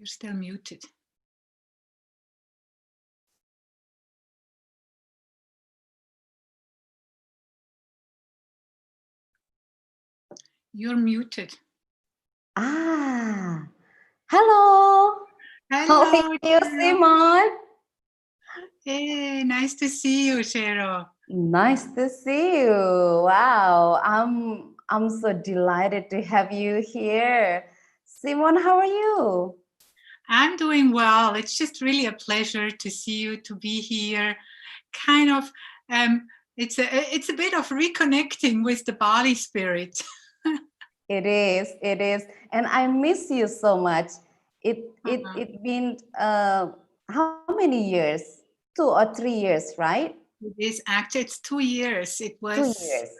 You're still muted. You're muted. Ah, hello. How are Hello, you, Jero. Simone? Hey, nice to see you, Jero. Nice to see you. Wow, I'm so delighted to have you here. Simone, how are you? I'm doing well. It's just really a pleasure to see you, to be here. Kind of, it's a bit of reconnecting with the Bali spirit. It is, and I miss you so much. Uh-huh. It been how many years? 2 or 3 years, right? It is actually, it's 2 years. 2 years.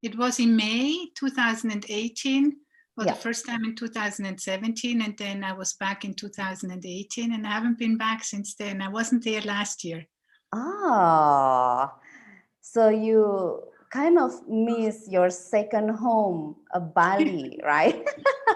It was in May 2018, well, the Yeah. first time in 2017, and then I was back in 2018, and I haven't been back since then. I wasn't there last year. Ah, so you kind of miss your second home, Bali, right?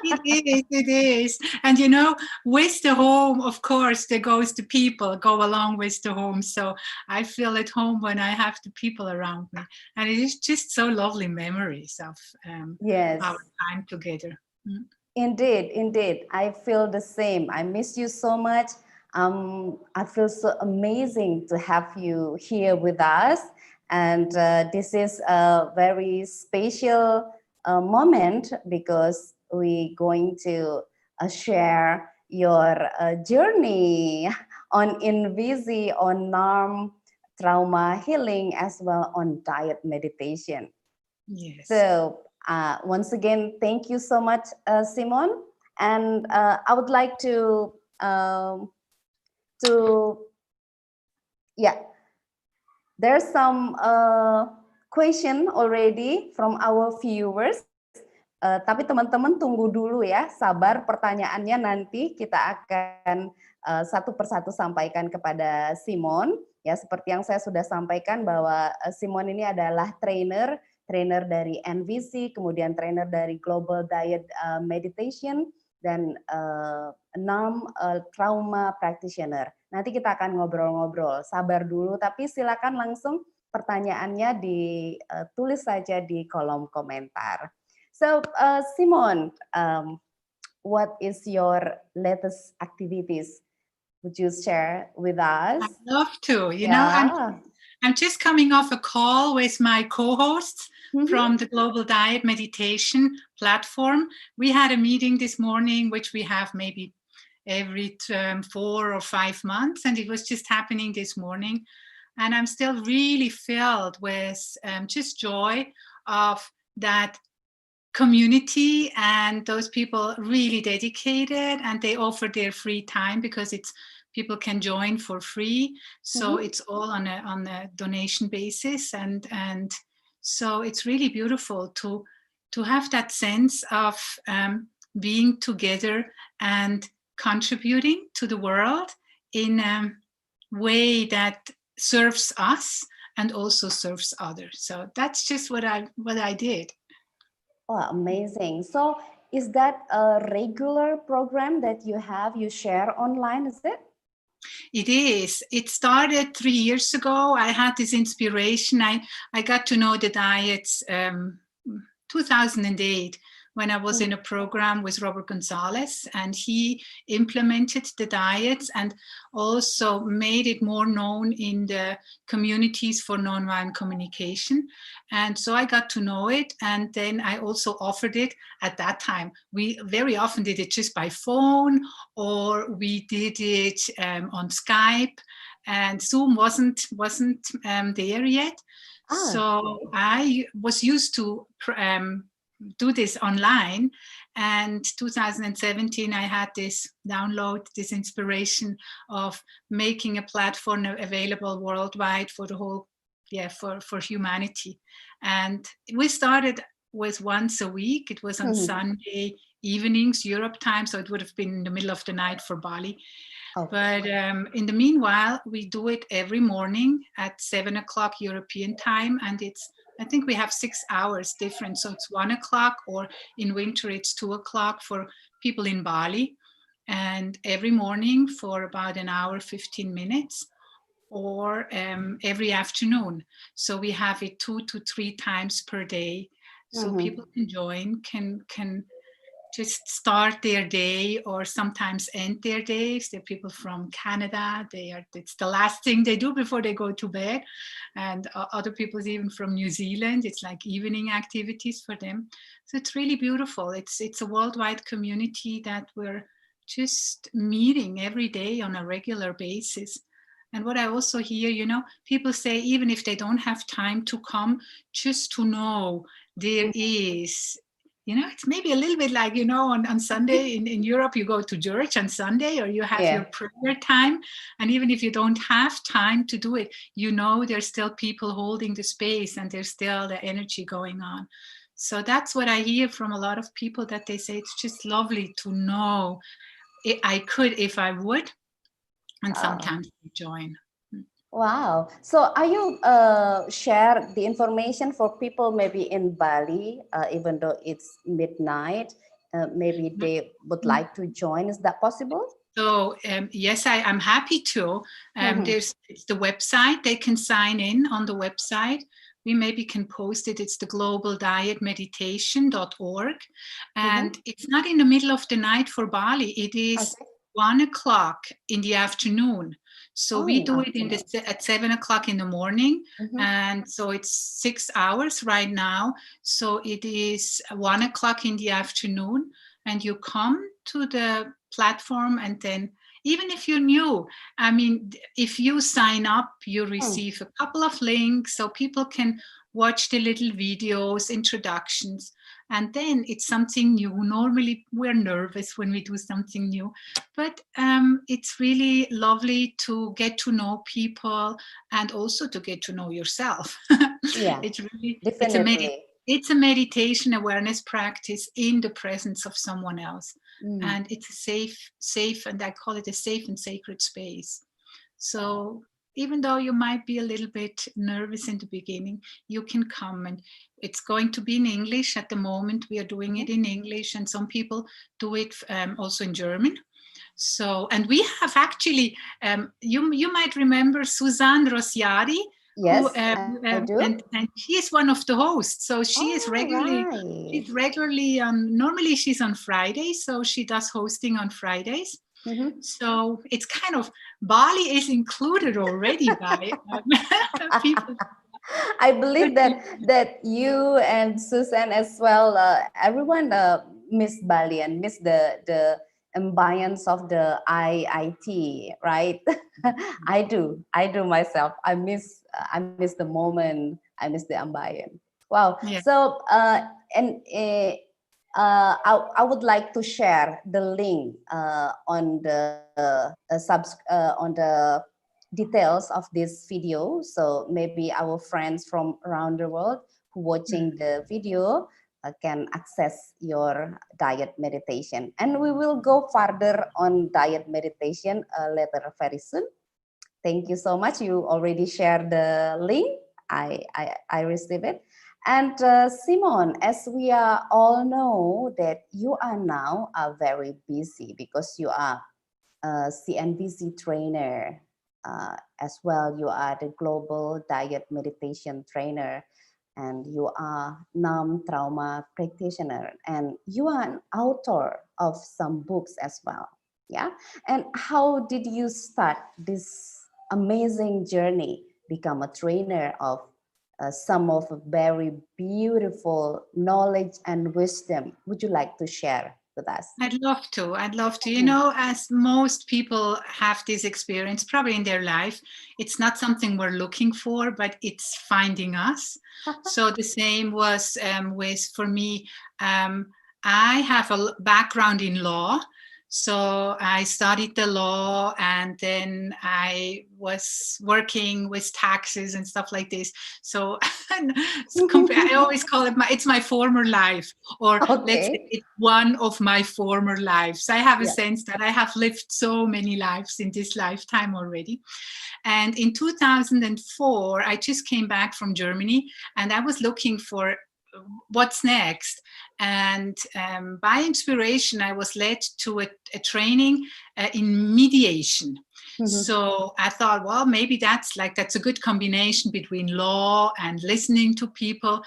It is. And you know, with the home, of course, there goes the people go along with the home. So I feel at home when I have the people around me. And it is just so lovely memories of Yes, our time together. Mm. indeed, indeed. I feel the same. I miss you so much. I feel so amazing to have you here with us. And this is a very special moment because we're going to share your journey on Invisi, on NARM, trauma healing, as well on diet meditation. Yes. So once again, thank you so much, Simone. And I would like to yeah, there's some question already from our viewers. Tapi teman-teman tunggu dulu ya, sabar pertanyaannya nanti kita akan satu persatu sampaikan kepada Simone. Ya, seperti yang saya sudah sampaikan bahwa Simone ini adalah trainer dari NVC, kemudian trainer dari Global Dyad Meditation, dan 6 trauma practitioner. Nanti kita akan ngobrol-ngobrol, sabar dulu, tapi silakan langsung pertanyaannya ditulis saja di kolom komentar. So, Simone, what is your latest activities? Would you share with us? I'd love to. You know, Yeah. I'm just coming off a call with my co-hosts Mm-hmm. from the Global Dyad meditation platform. We had a meeting this morning, which we have maybe every 4 or 5 months, and it was just happening this morning. And I'm still really filled with just joy of that community, and those people really dedicated, and they offer their free time because it's people can join for free. So Mm-hmm. it's all on a donation basis, and so it's really beautiful to have that sense of being together and contributing to the world in a way that serves us and also serves others. So that's just what I did. Oh, amazing. So is that a regular program that you share online, is it? It is. It started 3 years ago. I had this inspiration. I got to know the Dyads 2008 when I was in a program with Robert Gonzalez, and he implemented the Dyads and also made it more known in the communities for nonviolent communication. And so I got to know it, and then I also offered it at that time. We very often did it just by phone, or we did it on Skype, and Zoom wasn't there yet. So I was used to do this online, and 2017 I had this download, this inspiration of making a platform available worldwide for the whole, for humanity. And we started with once a week. It was on Sunday evenings, Europe time, so it would have been in the middle of the night for Bali. Okay. But in the meanwhile, we do it every morning at 7 o'clock European time, and I think we have 6 hours difference. So it's 1 o'clock, or in winter it's 2 o'clock for people in Bali. and every morning for about an hour, 15 minutes, or every afternoon. So we have it 2 to 3 times per day. So people can join, can just start their day or sometimes end their days. There are people from Canada. It's the last thing they do before they go to bed. And other people even from New Zealand. It's like evening activities for them. So it's really beautiful. It's a worldwide community that we're just meeting every day on a regular basis. And what I also hear, people say, even if they don't have time to come, just to know there is, it's maybe a little bit like, on Sunday in Europe, you go to church on Sunday or you have your prayer time. And even if you don't have time to do it, there's still people holding the space and there's still the energy going on. So that's what I hear from a lot of people, that they say it's just lovely to know I could if I would. And sometimes we join. Wow. So are you share the information for people maybe in Bali, even though it's midnight, maybe they would like to join. Is that possible? So yes, I'm happy to. There's the website. They can sign in on the website. We maybe can post it. It's the Global Dyad meditation.org. And it's not in the middle of the night for Bali. It is 1 o'clock in the afternoon. So we do it at 7 o'clock in the morning. And so it's 6 hours right now. So it is 1 o'clock in the afternoon. And you come to the platform, and then even if you're new, if you sign up, you receive a couple of links so people can watch the little videos, introductions, and then it's something new. Normally we're nervous when we do something new, but it's really lovely to get to know people and also to get to know yourself. Yeah, it's really definitely. It's a meditation awareness practice in the presence of someone else. And it's a safe, and I call it a safe and sacred space. So even though you might be a little bit nervous in the beginning, you can come, and it's going to be in English. At the moment, we are doing it in English, and some people do it also in German. So, and we have actually, you might remember Suzanne Rosiari. Yes, I do. And she is one of the hosts. So she is regularly, she's regularly on, normally she's on Fridays. So she does hosting on Fridays. So it's kind of, Bali is included already by people. I believe that you and Susan as well, everyone miss Bali and miss the ambience of the IIT, right? I do myself. I miss the moment. I miss the ambience. Wow. Yeah. So and I would like to share the link on the details of this video. So maybe our friends from around the world who watching the video can access your dyad meditation. And we will go further on dyad meditation later very soon. Thank you so much. You already shared the link. I received it. And Simone, as we are all know that you are now very busy because you are a CNBC trainer. As well, you are the Global Dyad meditation trainer, and you are non-trauma practitioner, and you are an author of some books as well. Yeah. And how did you start this amazing journey, become a trainer of some of very beautiful knowledge and wisdom? Would you like to share with us? I'd love to. As most people have this experience probably in their life, it's not something we're looking for, but it's finding us. So the same was for me. I have a background in law. So I studied the law, and then I was working with taxes and stuff like this. So I always call it it's my former life, or let's say it's one of my former lives. I have a sense that I have lived so many lives in this lifetime already. And in 2004, I just came back from Germany, and I was looking for what's next? And by inspiration, I was led to a training in mediation. So I thought, well, maybe that's a good combination between law and listening to people.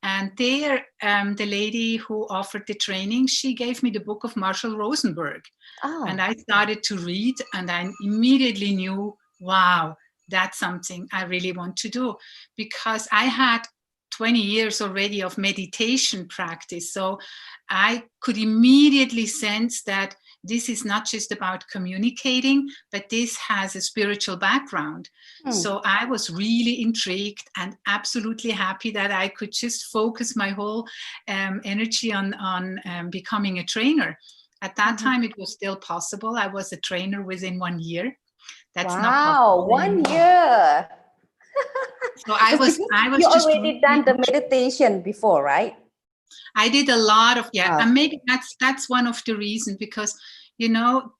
And there, the lady who offered the training, she gave me the book of Marshall Rosenberg. And I started to read, and I immediately knew, wow, that's something I really want to do, because I had 20 years already of meditation practice. So I could immediately sense that this is not just about communicating, but this has a spiritual background. So I was really intrigued and absolutely happy that I could just focus my whole energy on becoming a trainer. At that time, it was still possible. I was a trainer within 1 year. That's not possible. 1 year. So I was you just already done the meditation before, right? I did a lot of, and maybe that's one of the reasons, because, you know,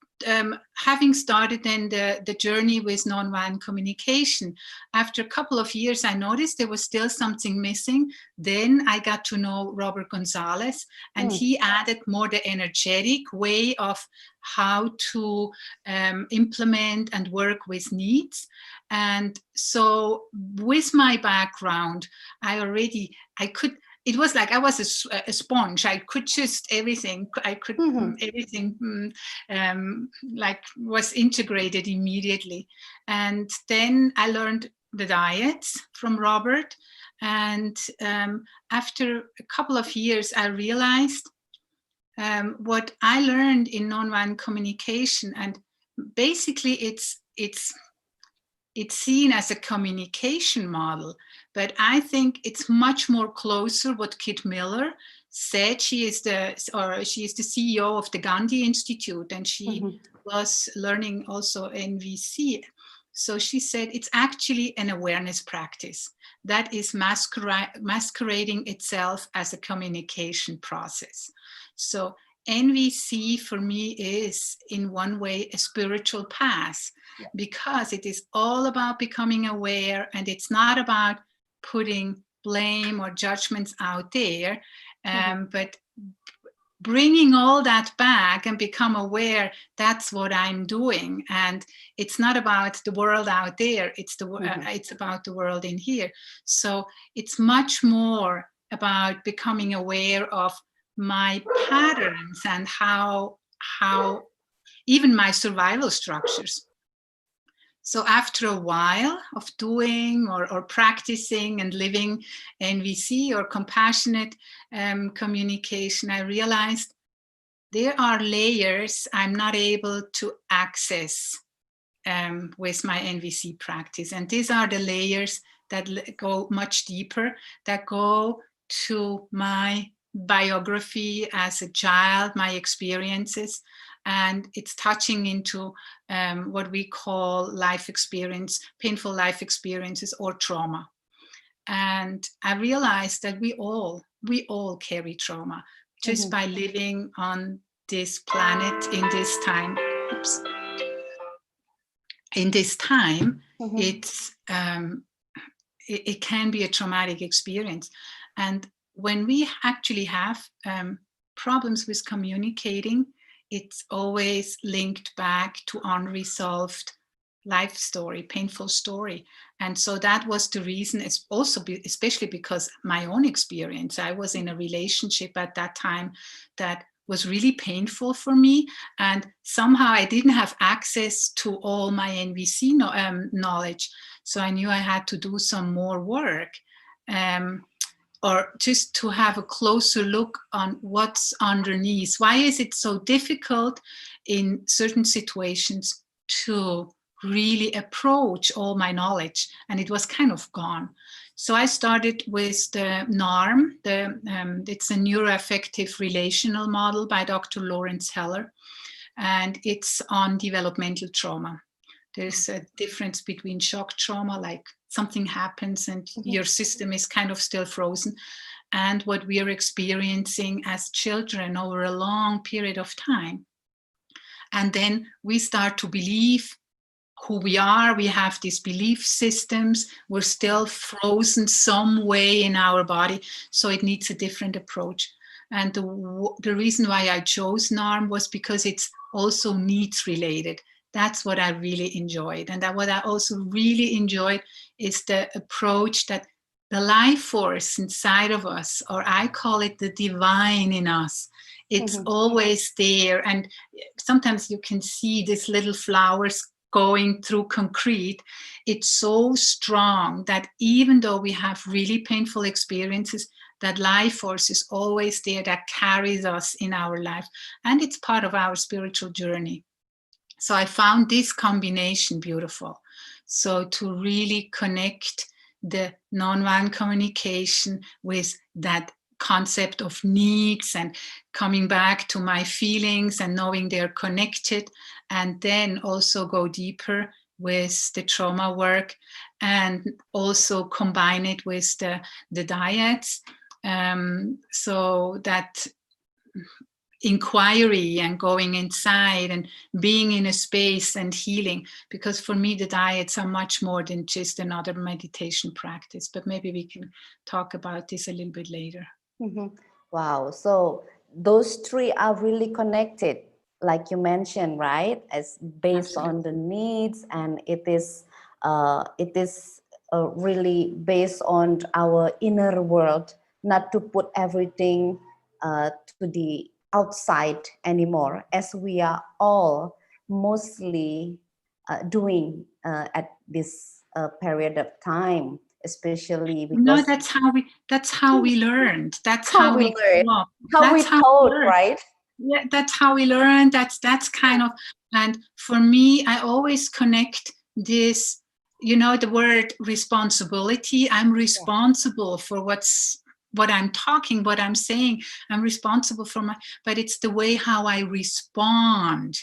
having started then the journey with nonviolent communication, after a couple of years, I noticed there was still something missing. Then I got to know Robert Gonzalez, and he added more the energetic way of how to implement and work with needs. And so with my background, it was like I was a sponge. I could just everything. I could everything like was integrated immediately. And then I learned the Dyads from Robert. And after a couple of years, I realized what I learned in nonviolent communication, and basically it's seen as a communication model, but I think it's much more closer what Kit Miller said. She is the CEO of the Gandhi Institute, and she was learning also NVC. So she said it's actually an awareness practice that is masquerading itself as a communication process. So NVC for me is in one way a spiritual path, because it is all about becoming aware, and it's not about putting blame or judgments out there, but bringing all that back and become aware. That's what I'm doing. And it's not about the world out there, it's it's about the world in here. So it's much more about becoming aware of my patterns and how even my survival structures. So after a while of doing or practicing and living NVC or compassionate communication, I realized there are layers I'm not able to access with my NVC practice. And these are the layers that go much deeper, that go to my biography as a child, my experiences. And it's touching into what we call life experience, painful life experiences or trauma. And I realized that we all carry trauma just by living on this planet in this time. Oops. In this time, it's it can be a traumatic experience. And when we actually have problems with communicating, it's always linked back to unresolved life story, painful story. And so that was the reason. It's also especially because my own experience, I was in a relationship at that time that was really painful for me. And somehow I didn't have access to all my NVC knowledge. So I knew I had to do some more work. Or just to have a closer look on what's underneath. Why is it so difficult in certain situations to really approach all my knowledge? And it was kind of gone. So I started with the NARM. It's a neuroaffective relational model by Dr. Lawrence Heller. And it's on developmental trauma. There's a difference between shock trauma, like something happens and your system is kind of still frozen, and what we are experiencing as children over a long period of time. And then we start to believe who we are. We have these belief systems. We're still frozen some way in our body. So it needs a different approach. And the reason why I chose NARM was because it's also needs related. That's what I really enjoyed. And what I also really enjoyed is the approach that the life force inside of us, or I call it the divine in us, it's always there. And sometimes you can see these little flowers going through concrete. It's so strong that even though we have really painful experiences, that life force is always there, that carries us in our life. And it's part of our spiritual journey. So I found this combination beautiful. So to really connect the nonviolent communication with that concept of needs and coming back to my feelings and knowing they're connected, and then also go deeper with the trauma work and also combine it with the Dyads. So that inquiry and going inside and being in a space and healing, because for me the Dyads are much more than just another meditation practice. But maybe we can talk about this a little bit later. Wow, so those three are really connected, like you mentioned, right? As based Absolutely. on the needs, and it is really based on our inner world, not to put everything to the outside anymore, as we are all mostly doing at this period of time, especially No, because that's how we learned. That's how how we we learn, grew up. how we That's how we taught, learned. right? Yeah, that's how we learned. That's kind of, and for me, I always connect this, the word responsibility. I'm responsible for what I'm talking, what I'm saying. I'm responsible for but it's the way how I respond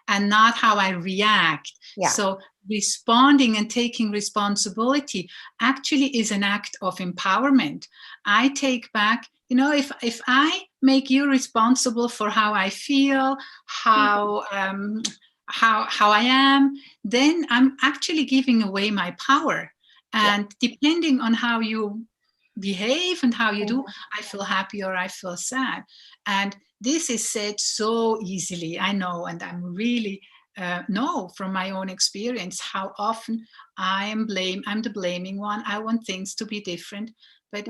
and not how I react. Yeah. So responding and taking responsibility actually is an act of empowerment. I take back, if I make you responsible for how I feel, how I am, then I'm actually giving away my power. And depending on how you behave and how you do, I feel happy or I feel sad. And this is said so easily, I know, and I'm really know from my own experience how often I'm the blaming one. I want things to be different, but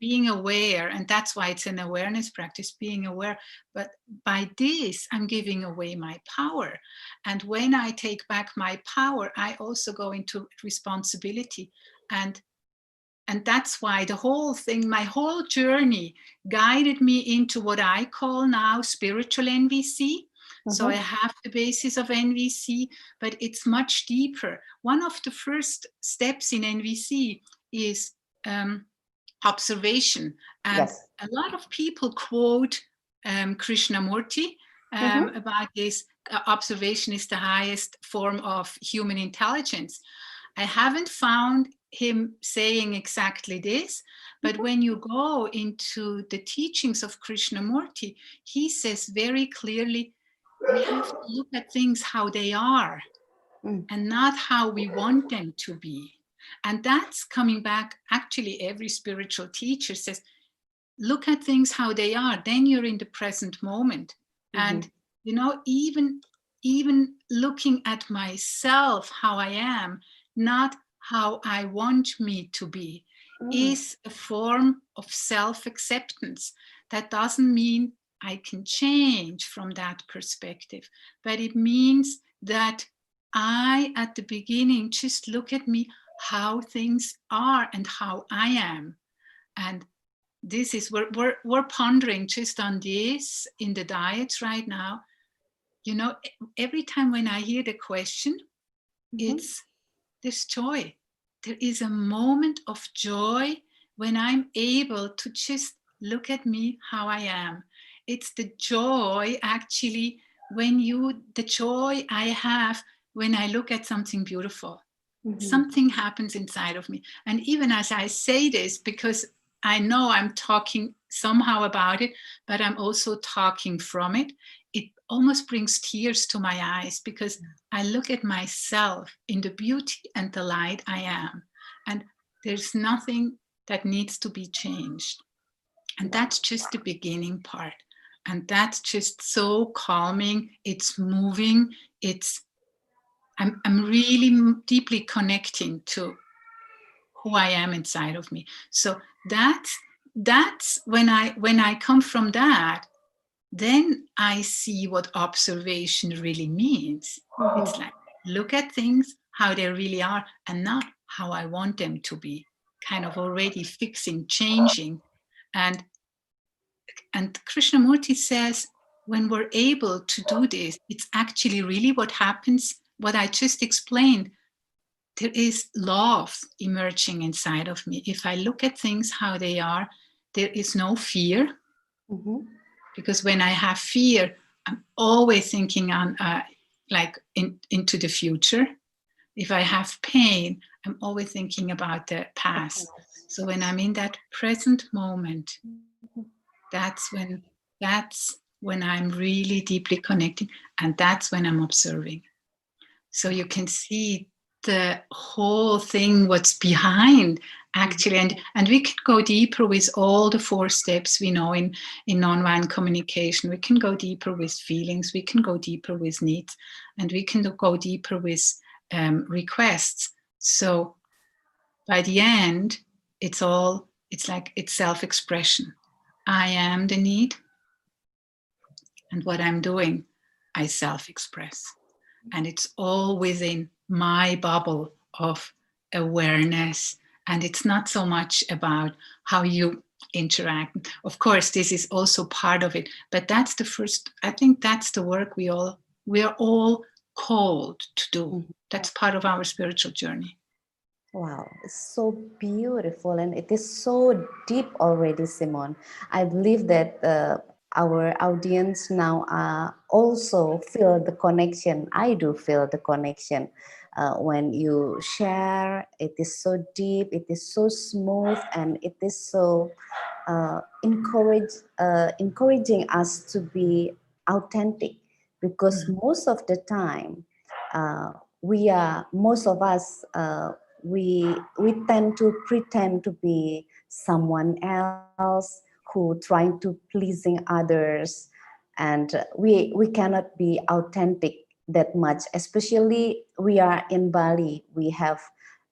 being aware, and that's why it's an awareness practice, being aware. But by this, I'm giving away my power. And when I take back my power, I also go into responsibility. And that's why the whole thing, my whole journey guided me into what I call now spiritual NVC. So I have the basis of NVC, but it's much deeper. One of the first steps in NVC is observation. And a lot of people quote Krishnamurti about this. Observation is the highest form of human intelligence. I haven't found him saying exactly this, but when you go into the teachings of Krishnamurti, he says very clearly, we have to look at things how they are and not how we want them to be. And that's coming back, actually every spiritual teacher says, look at things how they are, then you're in the present moment. And even looking at myself how I am, not how I want me to be, is a form of self-acceptance. That doesn't mean I can change from that perspective, but it means that I, at the beginning, just look at me how things are and how I am. And this is, we're pondering just on this in the Dyads right now. Every time when I hear the question, it's this joy. There is a moment of joy when I'm able to just look at me how I am. It's the joy, actually, the joy I have when I look at something beautiful. Something happens inside of me. And even as I say this, because I know I'm talking somehow about it, but I'm also talking from it. It almost brings tears to my eyes because I look at myself in the beauty and the light I am. And there's nothing that needs to be changed. And that's just the beginning part. And that's just so calming. It's moving. I'm really deeply connecting to who I am inside of me. So that's when I come from that, then I see what observation really means. It's like, look at things how they really are and not how I want them to be, kind of already fixing, changing. And Krishnamurti says, when we're able to do this, it's actually really what happens, what I just explained. There is love emerging inside of me. If I look at things how they are, there is no fear. Because when I have fear, I'm always thinking on into the future. If I have pain, I'm always thinking about the past. So when I'm in that present moment, that's when I'm really deeply connecting, and that's when I'm observing. So you can see the whole thing, what's behind actually, and we can go deeper with all the 4 steps we know in nonviolent communication. We can go deeper with feelings, we can go deeper with needs, and we can go deeper with requests. So by the end, it's self-expression. I am the need, and what I'm doing, I self-express. And it's all within my bubble of awareness. And it's not so much about how you interact. Of course, this is also part of it, but that's the first, I think that's the work we are all called to do. That's part of our spiritual journey. Wow, it's so beautiful, and it is so deep already, Simone. I believe that our audience now also feel the connection. I do feel the connection when you share. It is so deep, it is so smooth, and it is so encouraging us to be authentic, because most of the time most of us we tend to pretend to be someone else who trying to pleasing others, and we cannot be authentic that much. Especially we are in Bali, we have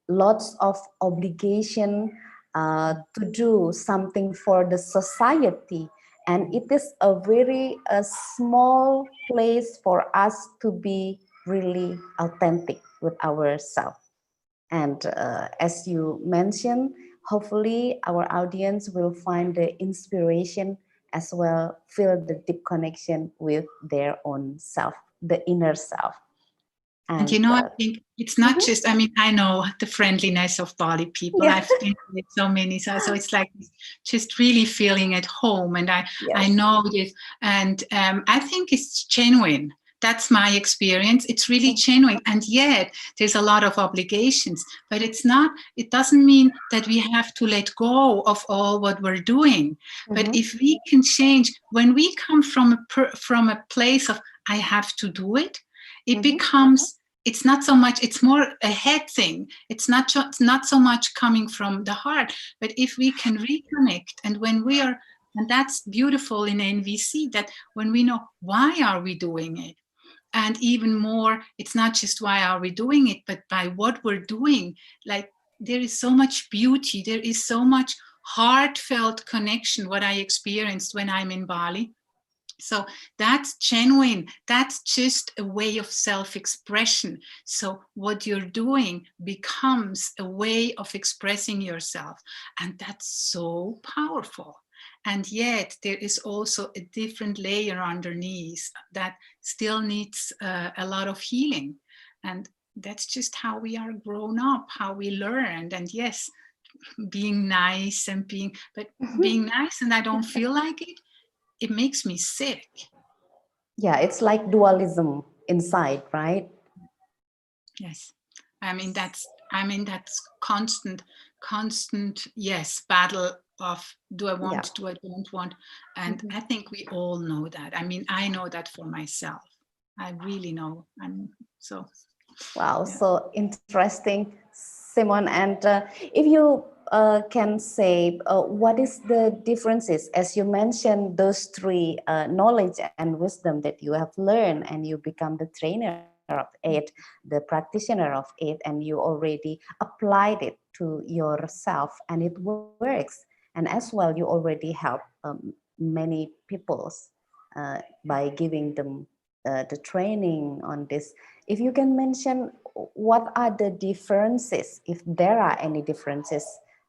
lots of obligation to do something for the society, and it is a very small place for us to be really authentic with ourselves. And as you mentioned, hopefully our audience will find the inspiration as well, feel the deep connection with their own self, the inner self. And I think it's not just, I know the friendliness of Bali people. I've been with so many, so it's like just really feeling at home. And I know this, and I think it's genuine. That's my experience. It's really genuine. And yet there's a lot of obligations, but it doesn't mean that we have to let go of all what we're doing. But if we can change, when we come from a place of, I have to do it, it becomes, it's not so much, it's more a head thing. It's not so much coming from the heart, but if we can reconnect, and when we are, and that's beautiful in NVC, that when we know why are we doing it, and even more, it's not just why are we doing it, but by what we're doing. Like, there is so much beauty, there is so much heartfelt connection, what I experienced when I'm in Bali. So that's genuine. That's just a way of self-expression. So what you're doing becomes a way of expressing yourself. And that's so powerful. And yet there is also a different layer underneath that still needs a lot of healing. And that's just how we are grown up, how we learned. And yes, being nice and being nice and I don't feel like it, it makes me sick. Yeah, it's like dualism inside, right? Yes. I mean, that's constant, yes, battle do I want, do I don't want? And I think we all know that. I mean, I know that for myself. I really know. And so. Wow, so interesting, Simone. And if you can say, what is the differences, as you mentioned, those three knowledge and wisdom that you have learned, and you become the trainer of it, the practitioner of it, and you already applied it to yourself, and it works. And as well, you already help many peoples by giving them the training on this. If you can mention what are the differences, if there are any differences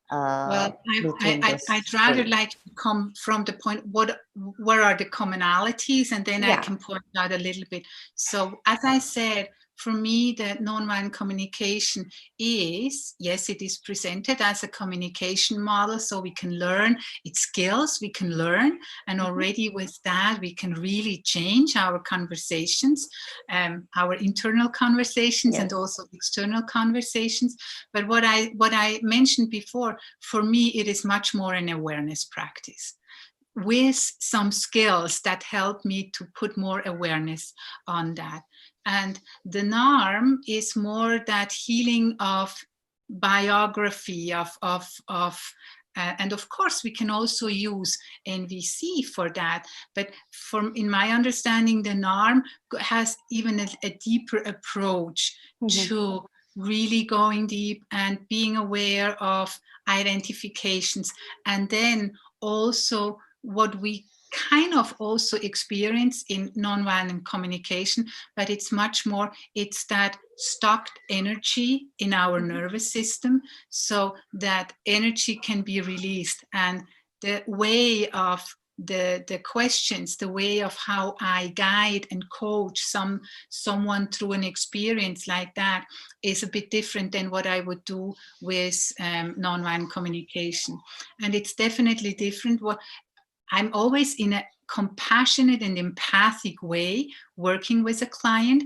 between those I'd rather three. like to come from the point, where are the commonalities, and then I can point out a little bit. So as I said, for me, the nonviolent communication is, yes, it is presented as a communication model, so we can learn its skills, we can learn, and already with that, we can really change our conversations, our internal conversations, and also external conversations. But what I mentioned before, for me, it is much more an awareness practice with some skills that help me to put more awareness on that. And the NARM is more that healing of biography, and of course we can also use NVC for that. But in my understanding, the NARM has even a deeper approach to really going deep and being aware of identifications, and then also what we kind of also experience in nonviolent communication, but it's much more, it's that stocked energy in our nervous system, so that energy can be released. And the way of the questions, the way of how I guide and coach someone through an experience like that is a bit different than what I would do with nonviolent communication. And it's definitely different. I'm always in a compassionate and empathic way working with a client.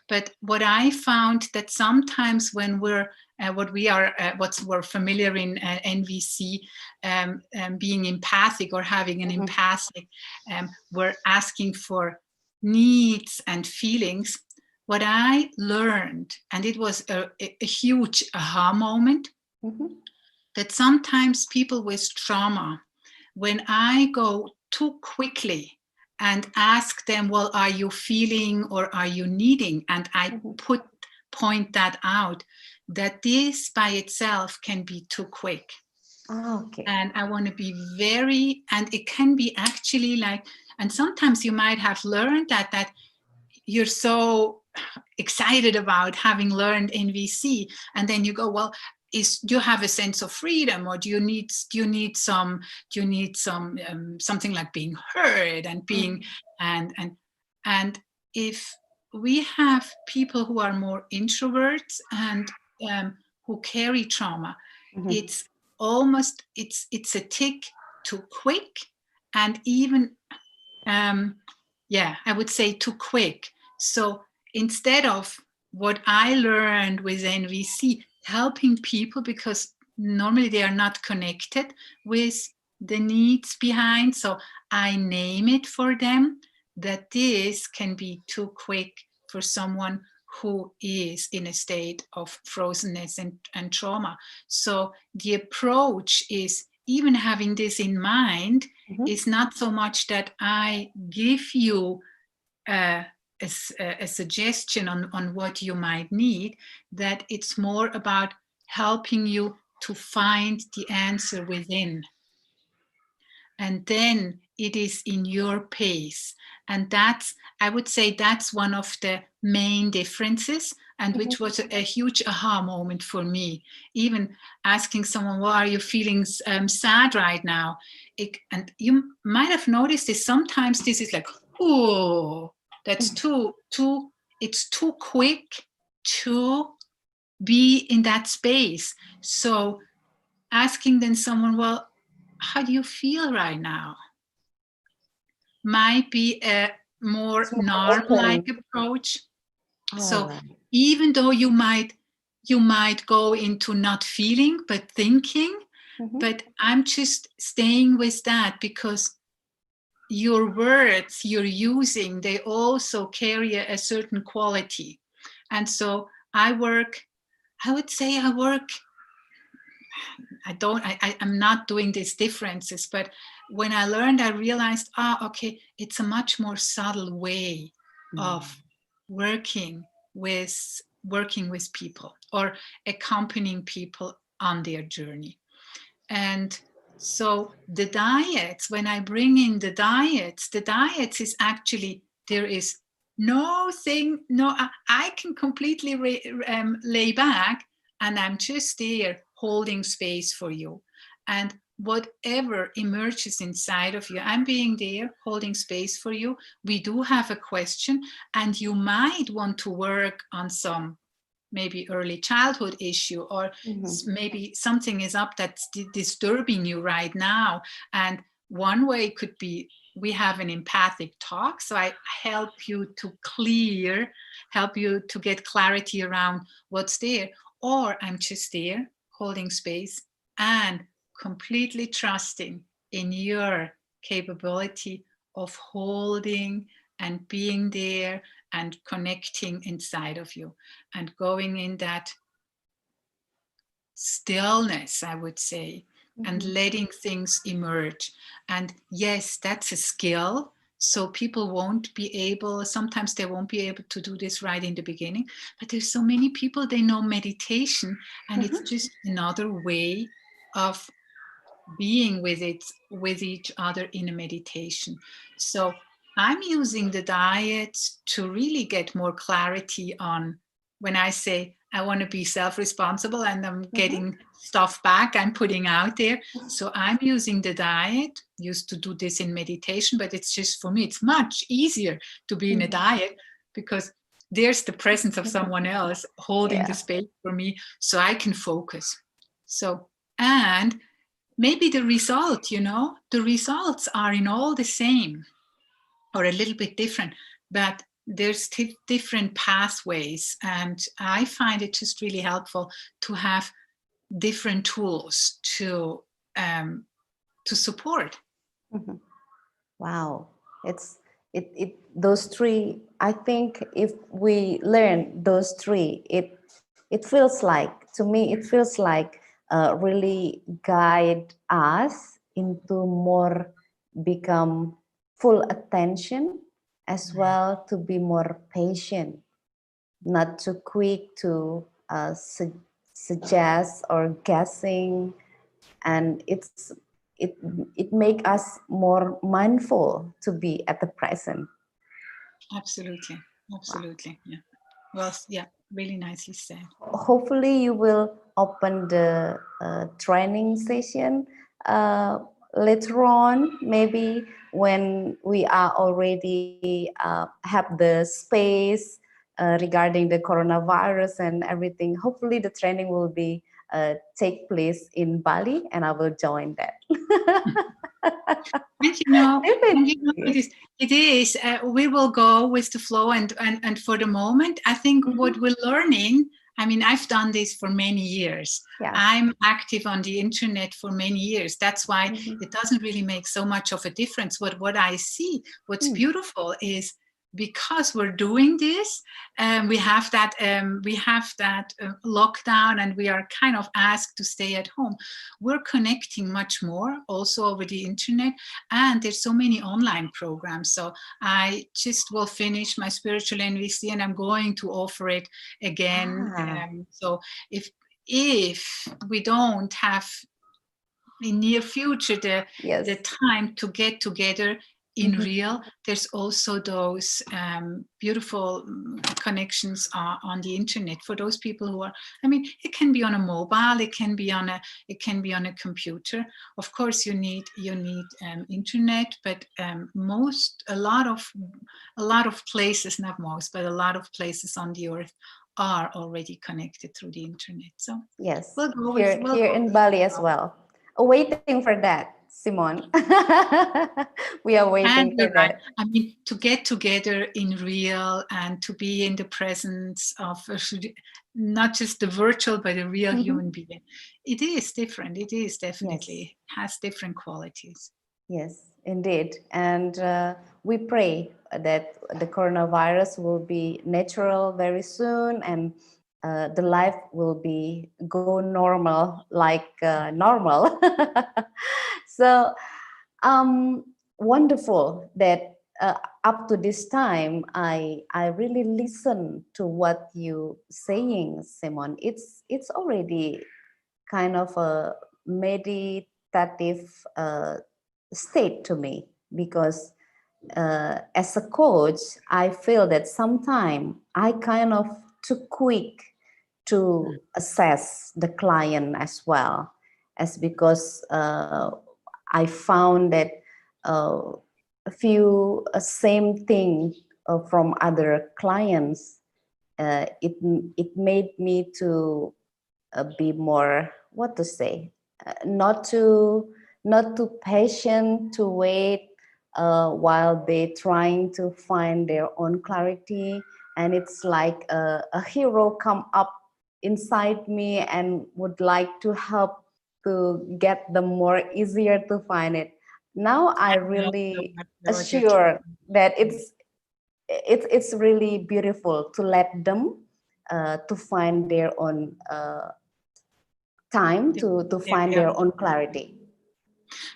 But what I found that sometimes when we're what we're familiar in NVC, being empathic or having an empathic, we're asking for needs and feelings. What I learned, and it was a huge aha moment, that sometimes people with trauma, when I go too quickly and ask them, well, are you feeling or are you needing? And I point that out, that this by itself can be too quick. And I want to be and it can be actually like, and sometimes you might have learned that you're so excited about having learned NVC, and then you go, well, do you have a sense of freedom, or do you need something like being heard and being and if we have people who are more introverts and who carry trauma, it's almost it's a tick too quick, and even I would say too quick. So instead of what I learned with NVC, helping people, because normally they are not connected with the needs behind, so I name it for them, that this can be too quick for someone who is in a state of frozenness and trauma. So the approach is, even having this in mind, is not so much that I give you a suggestion on what you might need, that it's more about helping you to find the answer within. And then it is in your pace. And I would say that's one of the main differences, and which was a huge aha moment for me. Even asking someone, well, are you feeling sad right now? And you might have noticed this, sometimes this is like, oh, that's it's too quick to be in that space. So asking then someone, well, how do you feel right now? Might be a more NARM-like approach. So even though you might go into not feeling but thinking, But I'm just staying with that because your words you're using, they also carry a certain quality. And so I would say I'm not doing these differences, but when I learned, I realized, okay, it's a much more subtle way of working with people or accompanying people on their journey. And so the Dyads, when I bring in the Dyads is actually, there is I can completely lay back, and I'm just there holding space for you. And whatever emerges inside of you, I'm being there holding space for you. We do have a question, and you might want to work on some maybe early childhood issue, or maybe something is up that's disturbing you right now. And one way could be, we have an empathic talk, so I help you to get clarity around what's there. Or I'm just there holding space and completely trusting in your capability of holding and being there and connecting inside of you and going in that stillness, I would say, and letting things emerge. And yes, that's a skill. So people won't be able, sometimes they won't be able to do this right in the beginning, but there's so many people, they know meditation, and it's just another way of being with each other in a meditation. So I'm using the Dyads to really get more clarity on, when I say I want to be self-responsible and I'm getting stuff back, I'm putting out there. So I'm using the Dyad. Used to do this in meditation, but it's just, for me, it's much easier to be in a Dyad because there's the presence of someone else holding the space for me, so I can focus. So, and maybe the results are in all the same or a little bit different, but there's different pathways. And I find it just really helpful to have different tools to support. Wow, those three. I think if we learn those three, it feels like, to me, it feels like really guide us into more become full attention, as well to be more patient, not too quick to suggest or guessing, and it make us more mindful to be at the present. Absolutely. Wow. Yeah. Well, yeah, really nicely said. Hopefully you will open the training session later on, maybe when we are already have the space regarding the coronavirus and everything. Hopefully the training will be take place in Bali, and I will join that. And it is. We will go with the flow, and for the moment, I think what we're learning. I mean, I've done this for many years. Yeah. I'm active on the internet for many years. That's why it doesn't really make so much of a difference. But what I see, what's beautiful is, because we're doing this, we have that lockdown, and we are kind of asked to stay at home. We're connecting much more also over the internet, and there's so many online programs. So I just will finish my spiritual NVC, and I'm going to offer it again. So if we don't have in near future the time to get together in real, there's also those beautiful connections on the internet for those people who are, I mean, it can be on a mobile, it can be on a computer. Of course you need internet, but a lot of places, not most, but a lot of places on the earth are already connected through the internet. So yes, we'll go here in Bali as well, waiting for that. Simone. We are waiting for that. I mean, to get together in real and to be in the presence of not just the virtual, but a real human being. It is different. It is definitely has different qualities. Yes, indeed. And we pray that the coronavirus will be natural very soon, and the life will be go normal like normal. So wonderful that up to this time I really listen to what you saying, Simon. It's already kind of a meditative state to me, because as a coach I feel that sometimes I kind of too quick to assess the client as well, as because I found that a few same thing from other clients, it made me to be more, what to say, not too patient to wait while they trying to find their own clarity. And it's like a hero come up inside me and would like to help to get them more easier to find it. Now I really assure that it's really beautiful to let them to find their own time to find their own clarity.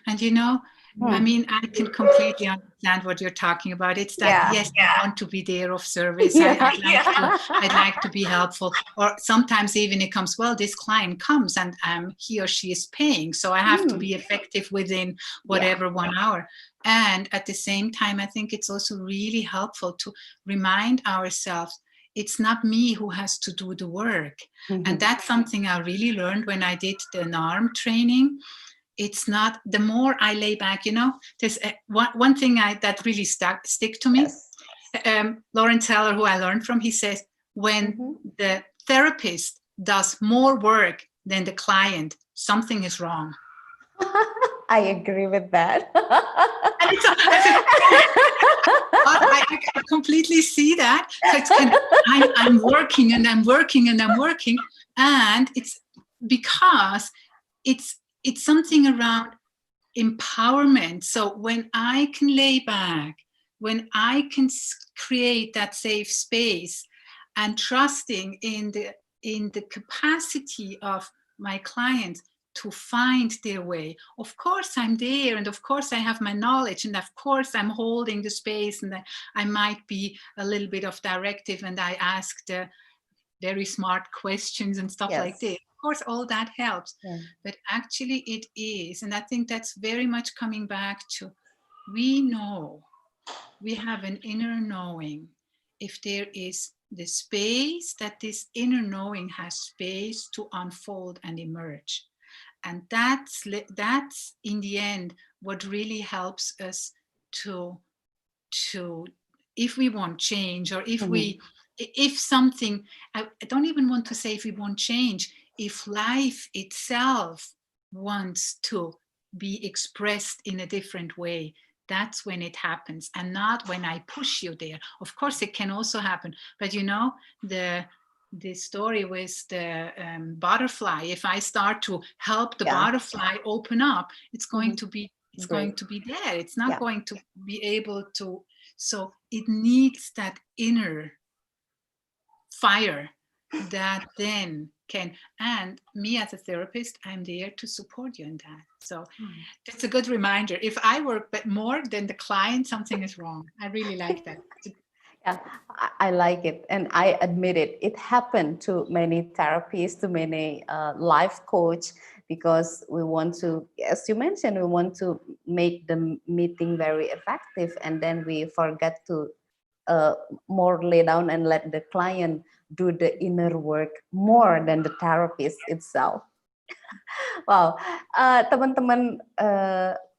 And you know, I mean, I can completely understand what you're talking about. It's that, yes, I want to be there of service. I'd like to be helpful. Or sometimes even it comes, well, this client comes and he or she is paying. So I have to be effective within whatever 1 hour. And at the same time, I think it's also really helpful to remind ourselves it's not me who has to do the work. And that's something I really learned when I did the NARM training. It's not, the more I lay back, you know, there's one thing that really stick to me. Lawrence Heller, who I learned from, he says, when the therapist does more work than the client, something is wrong. I agree with that. I completely see that. So it's kind of, I'm working and I'm working and I'm working. And it's because it's something around empowerment. So when I can lay back, when I can create that safe space and trusting in the capacity of my clients to find their way. Of course I'm there, and of course I have my knowledge, and of course I'm holding the space, and I might be a little bit of directive, and I ask the very smart questions and stuff like this. Of course, all that helps, but actually it is, and I think that's very much coming back to, we know, we have an inner knowing. If there is the space, that this inner knowing has space to unfold and emerge. And that's in the end what really helps us to if we want change, or if something, I don't even want to say if we want change, if life itself wants to be expressed in a different way, that's when it happens, and not when I push you there. Of course it can also happen, but you know, the story with the butterfly, if I start to help the butterfly open up, it's going to be going to be there. It's not going to be able to. So it needs that inner fire that then can, and me as a therapist, I'm there to support you in that. So it's a good reminder. If I work but more than the client, something is wrong. I really like that. Yeah, I like it, and I admit it. It happened to many therapists, to many life coach, because we want to, as you mentioned, we want to make the meeting very effective, and then we forget to more lay down and let the client do the inner work more than the therapist itself. Wow, teman-teman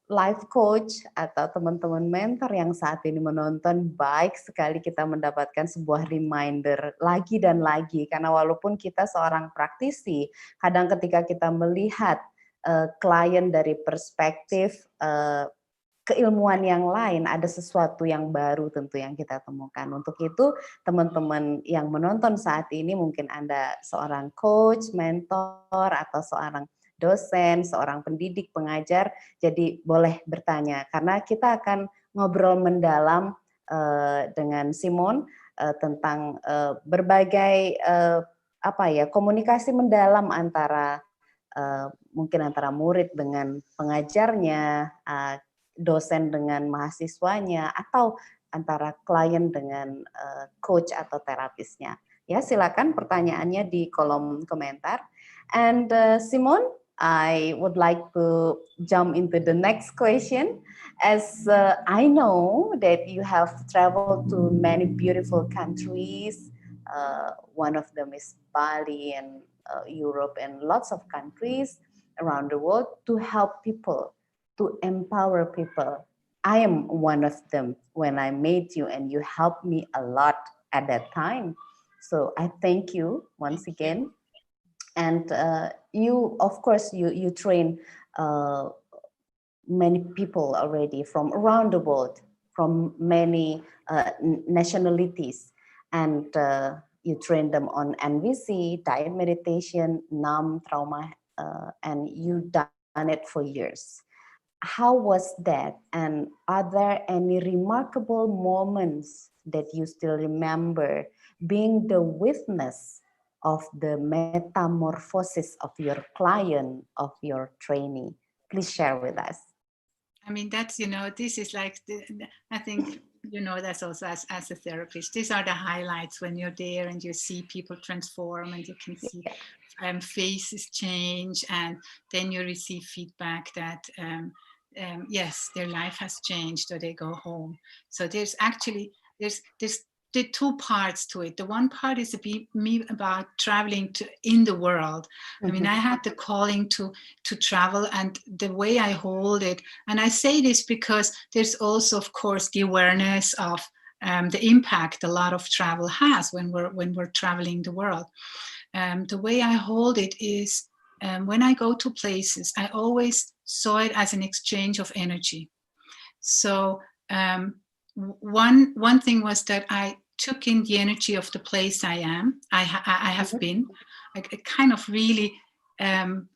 life coach atau teman-teman mentor yang saat ini menonton, baik sekali kita mendapatkan sebuah reminder lagi dan lagi, karena walaupun kita seorang praktisi, kadang ketika kita melihat klien dari perspektif keilmuan yang lain, ada sesuatu yang baru tentu yang kita temukan. Untuk itu, teman-teman yang menonton saat ini, mungkin Anda seorang coach, mentor, atau seorang dosen, seorang pendidik, pengajar, jadi boleh bertanya. Karena kita akan ngobrol mendalam dengan Simone tentang berbagai komunikasi mendalam antara mungkin antara murid dengan pengajarnya, dosen dengan mahasiswanya, atau antara klien dengan coach atau terapisnya. Ya, silakan pertanyaannya di kolom komentar. And Simone, I would like to jump into the next question, as I know that you have traveled to many beautiful countries. One of them is Bali and Europe and lots of countries around the world to help people, to empower people. I am one of them when I met you, and you helped me a lot at that time. So I thank you once again. And you, of course, you train many people already from around the world, from many nationalities, and you train them on NVC, diet meditation, NAM, trauma, and you done it for years. How was that? And are there any remarkable moments that you still remember being the witness of the metamorphosis of your client, of your trainee? Please share with us. I mean, that's, this is like, I think, that's also as a therapist, these are the highlights when you're there and you see people transform and you can see faces change, and then you receive feedback that, yes, their life has changed, or they go home. So there's the two parts to it. The one part is me about traveling in the world. I mean, I had the calling to travel, and the way I hold it, and I say this because there's also, of course, the awareness of the impact a lot of travel has when we're traveling the world. The way I hold it is, when I go to places, I always saw it as an exchange of energy. So one thing was that I took in the energy of the place I have been. I kind of really had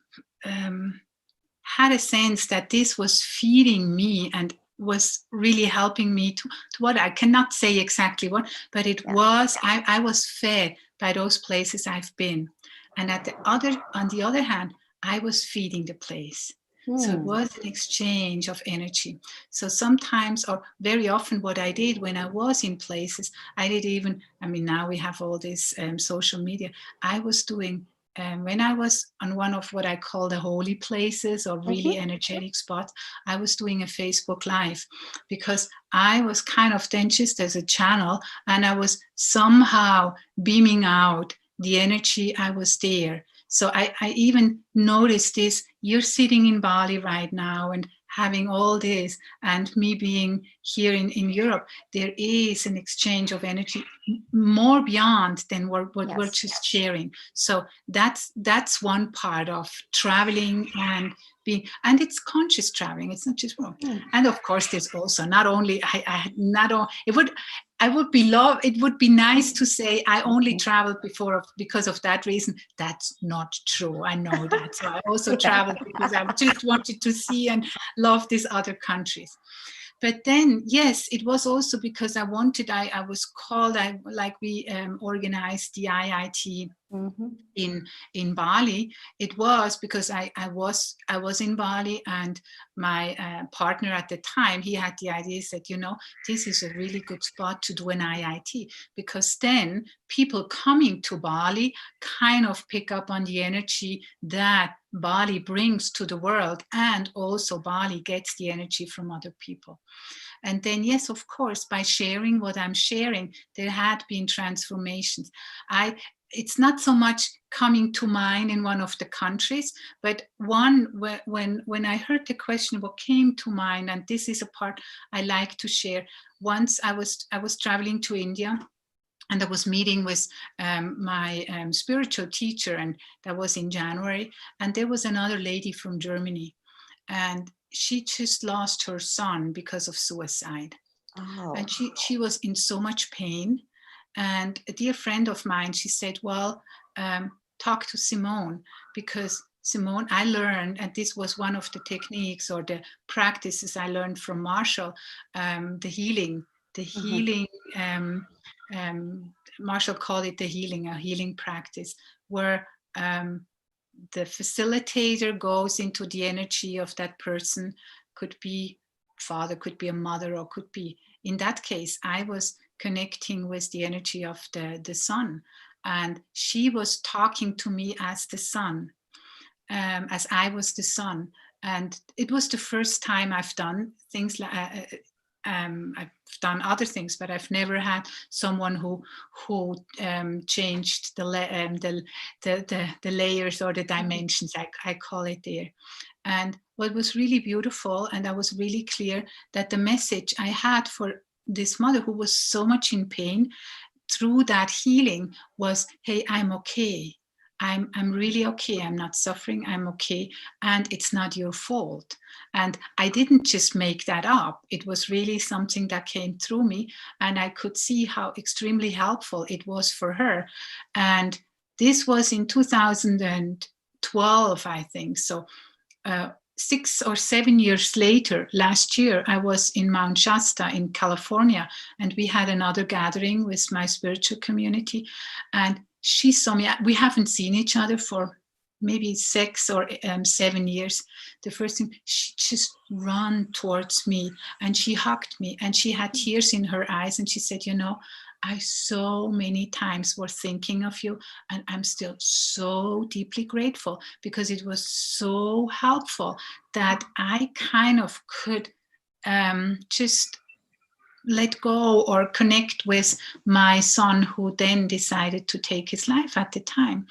a sense that this was feeding me and was really helping me to what I cannot say exactly what, but it was, I was fed by those places I've been. And on the other hand, I was feeding the place. So it was an exchange of energy. So sometimes, or very often, what I did when I was in places, I did even, I mean, now we have all this social media. I was doing, when I was on one of what I call the holy places or really energetic spots, I was doing a Facebook Live, because I was kind of then just as a channel, and I was somehow beaming out the energy I was there. So I even noticed this. You're sitting in Bali right now and having all this, and me being here in Europe, there is an exchange of energy more beyond than what we're just sharing. So that's one part of traveling and being, and it's conscious traveling. It's not just wrong. And of course, there's also not only it would be nice to say I only traveled because of that reason. That's not true. I know that. So I also traveled because I just wanted to see and love these other countries. But then, yes, it was also because I was called, we organized the IIT in Bali. It was because I was in Bali, and my partner at the time, he had the idea, said, this is a really good spot to do an IIT, because then people coming to Bali kind of pick up on the energy that Bali brings to the world, and also Bali gets the energy from other people. And then, yes, of course, by sharing what I'm sharing, there had been transformations. It's not so much coming to mind in one of the countries, but one when I heard the question, what came to mind, and this is a part I like to share. Once I was traveling to India, And I was meeting with my spiritual teacher, and that was in January. And there was another lady from Germany, and she just lost her son because of suicide. Oh. And she was in so much pain. And a dear friend of mine, she said, well, talk to Simone, because Simone, I learned, and this was one of the techniques or the practices I learned from Marshall, the healing. Marshall called it a healing practice, where the facilitator goes into the energy of that person. Could be father, could be a mother, or could be, in that case, I was connecting with the energy of the son, and she was talking to me as the son, as I was the son. And it was the first time I've done things like I've done other things, but I've never had someone who changed the layers or the dimensions, I call it there. And what was really beautiful, and I was really clear that the message I had for this mother who was so much in pain through that healing was, hey, I'm okay. I'm really okay. I'm not suffering. I'm okay. And it's not your fault. And I didn't just make that up. It was really something that came through me. And I could see how extremely helpful it was for her. And this was in 2012, I think. So 6 or 7 years later, last year, I was in Mount Shasta in California, and we had another gathering with my spiritual community. And she saw me. We haven't seen each other for maybe 6 or 7 years. The first thing, she just ran towards me and she hugged me, and she had tears in her eyes, and she said, you know, I so many times were thinking of you, and I'm still so deeply grateful, because it was so helpful that I kind of could just let go or connect with my son, who then decided to take his life at the time.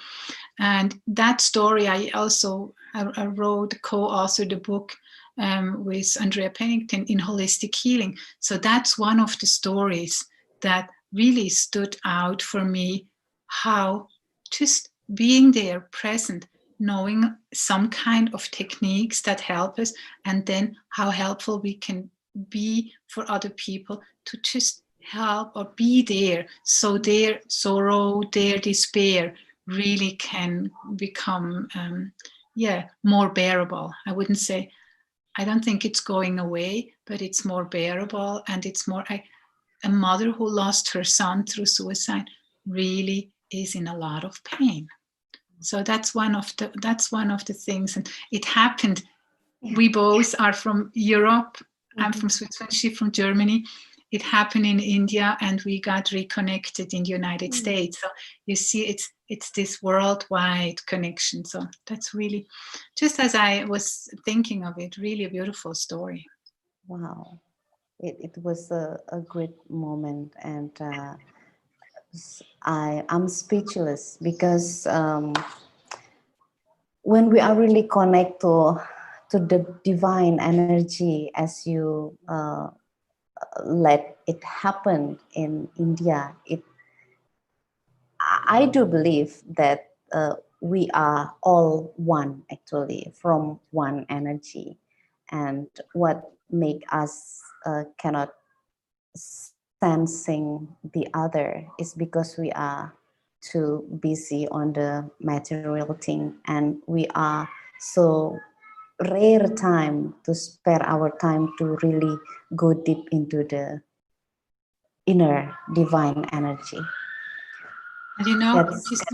And that story, I wrote, co-authored a book with Andrea Pennington in holistic healing. So that's one of the stories that really stood out for me, how just being there, present, knowing some kind of techniques that help us, and then how helpful we can be for other people to just help or be there, so their sorrow, their despair really can become more bearable. I wouldn't say, I don't think it's going away, but it's more bearable. And it's more, a mother who lost her son through suicide really is in a lot of pain. So that's one of the things. And it happened. Yeah. We both are from Europe. Mm-hmm. I'm from Switzerland, she's from Germany. It happened in India, and we got reconnected in the United States. So you see, it's this worldwide connection. So that's really, just as I was thinking of it, really a beautiful story. Wow. It was a great moment, and I'm speechless, because when we are really connected to the divine energy, as you let it happen in India, I do believe that we are all one, actually, from one energy. And what make us cannot sensing the other is because we are too busy on the material thing, and we are so rare time to spare our time to really go deep into the inner divine energy. And you know, just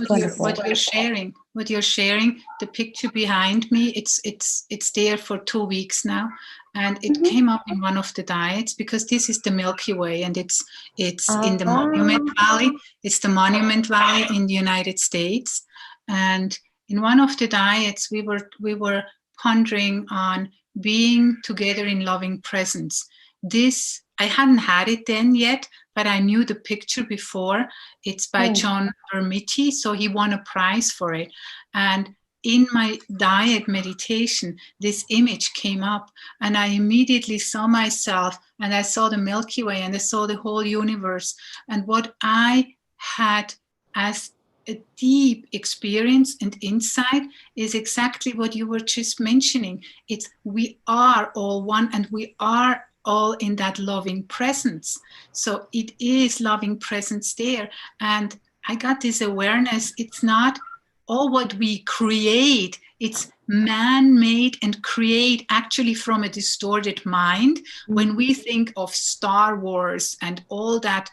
what you're sharing, the picture behind me, it's there for 2 weeks now, and it came up in one of the Dyads, because this is the Milky Way, and it's in the Monument Valley. It's the Monument Valley in the United States, and in one of the Dyads, we were pondering on being together in loving presence. This, I hadn't had it then yet, but I knew the picture before. It's by John Ermiti, so he won a prize for it. And in my Dyad meditation, this image came up, and I immediately saw myself, and I saw the Milky Way, and I saw the whole universe. And what I had as a deep experience and insight is exactly what you were just mentioning. It's we are all one, and we are all in that loving presence. So it is loving presence there. And I got this awareness. It's not all what we create. It's man-made and create actually from a distorted mind. When we think of Star Wars and all that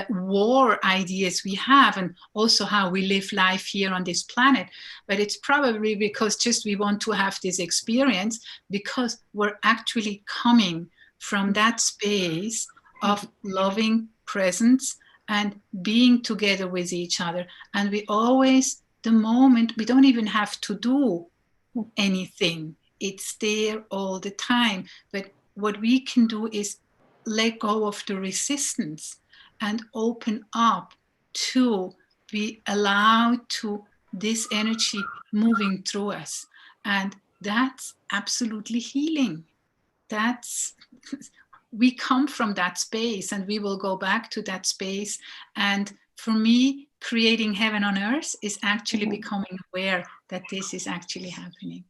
war ideas we have, and also how we live life here on this planet, but it's probably because just we want to have this experience, because we're actually coming from that space of loving presence and being together with each other. And we always, the moment, we don't even have to do anything, it's there all the time. But what we can do is let go of the resistance and open up to be allowed to this energy moving through us. And that's absolutely healing. That's we come from that space, and we will go back to that space. And for me, creating heaven on earth is actually becoming aware that this is actually happening.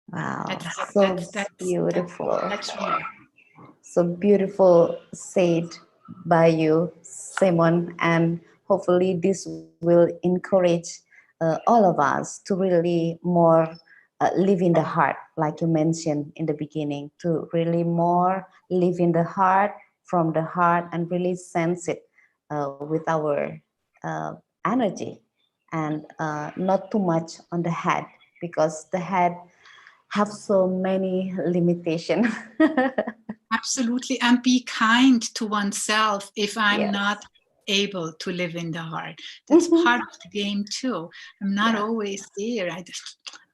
Wow, That's beautiful. That's real. So beautiful said by you, Simone, and hopefully this will encourage all of us to really more live in the heart, like you mentioned in the beginning, to really more live in the heart, from the heart, and really sense it with our energy, and not too much on the head, because the head have so many limitations. Absolutely. And be kind to oneself if I'm Yes. not able to live in the heart. That's part of the game too. I'm not always there.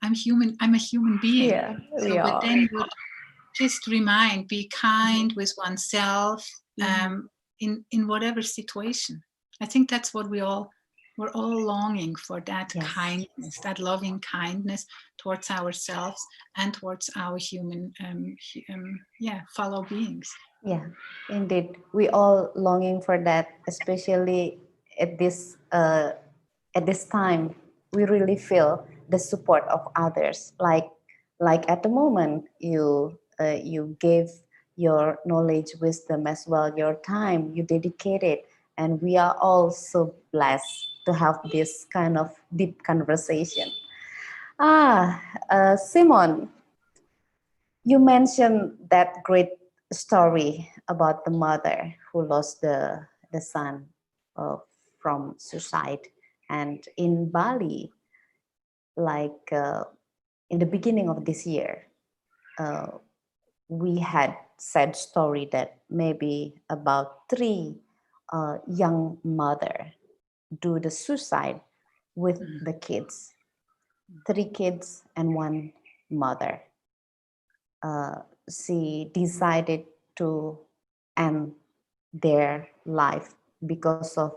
I'm human. I'm a human being. Yeah, we So, but are. then just remind, be kind with oneself in whatever situation. I think that's what we're all longing for, that kindness, that loving kindness towards ourselves and towards our human fellow beings. Yeah, indeed. We all longing for that, especially at this time. We really feel the support of others. Like at the moment, you gave your knowledge, wisdom, as well your time. You dedicated, and we are all so blessed to have this kind of deep conversation. Simone, you mentioned that great story about the mother who lost the son from suicide. And in Bali, like in the beginning of this year, we had sad story that maybe about 3 young mother do the suicide with the kids, 3 kids and 1 mother. She decided to end their life because of,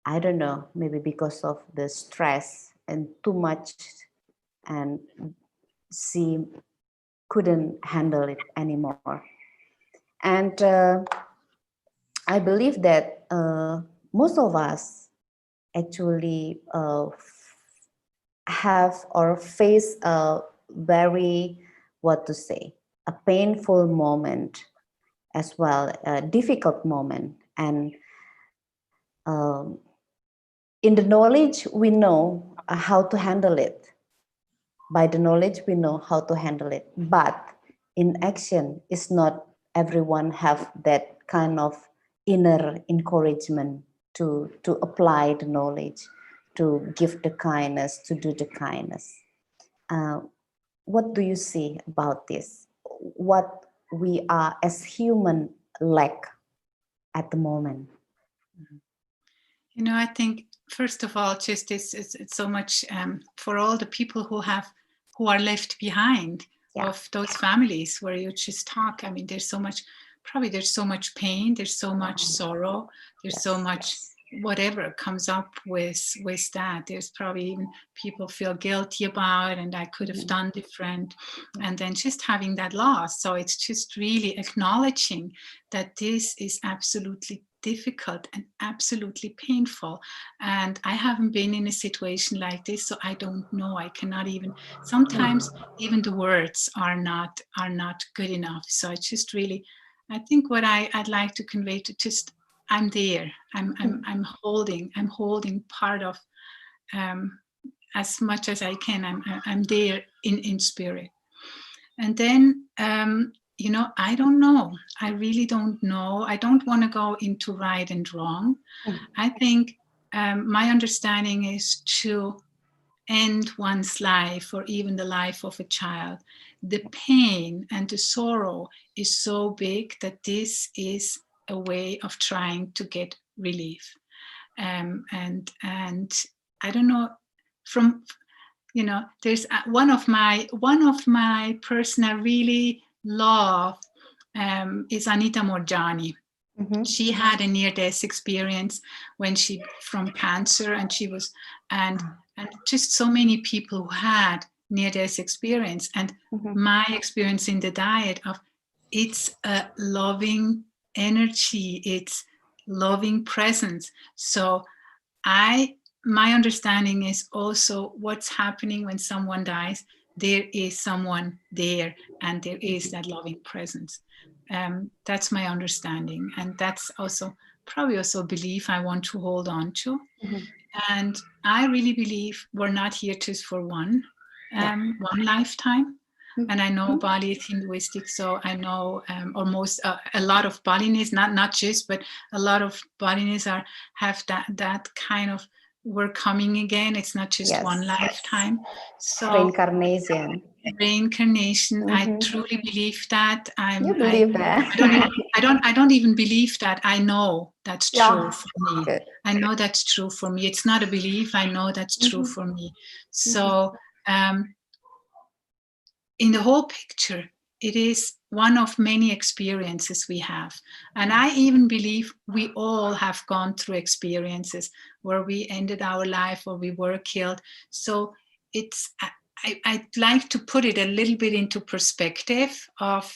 I don't know, maybe because of the stress and too much, and she couldn't handle it anymore. And I believe that most of us actually have or face a very, what to say, a painful moment, as well a difficult moment. And in the knowledge, we know how to handle it. By the knowledge, we know how to handle it. But in action, it's not everyone have that kind of inner encouragement to apply the knowledge, to give the kindness, to do the kindness. What do you see about this? What we are as human lack at the moment? You know, I think first of all, just it's so much for all the people who are left behind of those families where you just talk. I mean, there's so much pain, there's so much sorrow, there's so much whatever comes up with that. There's probably even people feel guilty about, and I could have done different, and then just having that loss. So it's just really acknowledging that this is absolutely difficult and absolutely painful. And I haven't been in a situation like this, so I don't know. I cannot even, sometimes even the words are not good enough. So it's just really, I think what I'd like to convey to just, I'm there. I'm holding part of, as much as I can. I'm there in spirit. And then, I don't know. I really don't know. I don't want to go into right and wrong. I think my understanding is to end one's life or even the life of a child. The pain and the sorrow is so big that this is a way of trying to get relief. And I don't know, from there's one of my person I really love is Anita Morjani. She had a near-death experience when she from cancer, and she was and just so many people who had near-death experience, and my experience in the Dyad of it's a loving energy, it's loving presence. So my understanding is also what's happening when someone dies, there is someone there and there is that loving presence. That's my understanding, and that's also probably also a belief I want to hold on to. And I really believe we're not here just for one lifetime. And I know Bali is Hinduistic, so I know almost a lot of Balinese, not just, but a lot of Balinese have that kind of, we're coming again. It's not just one lifetime. So reincarnation. I truly believe that. You believe that? I don't even believe that. I know that's true for me. Good. I know that's true for me. It's not a belief. I know that's true for me. So in the whole picture, it is one of many experiences we have. And I even believe we all have gone through experiences where we ended our life or we were killed. So it's, I'd like to put it a little bit into perspective of,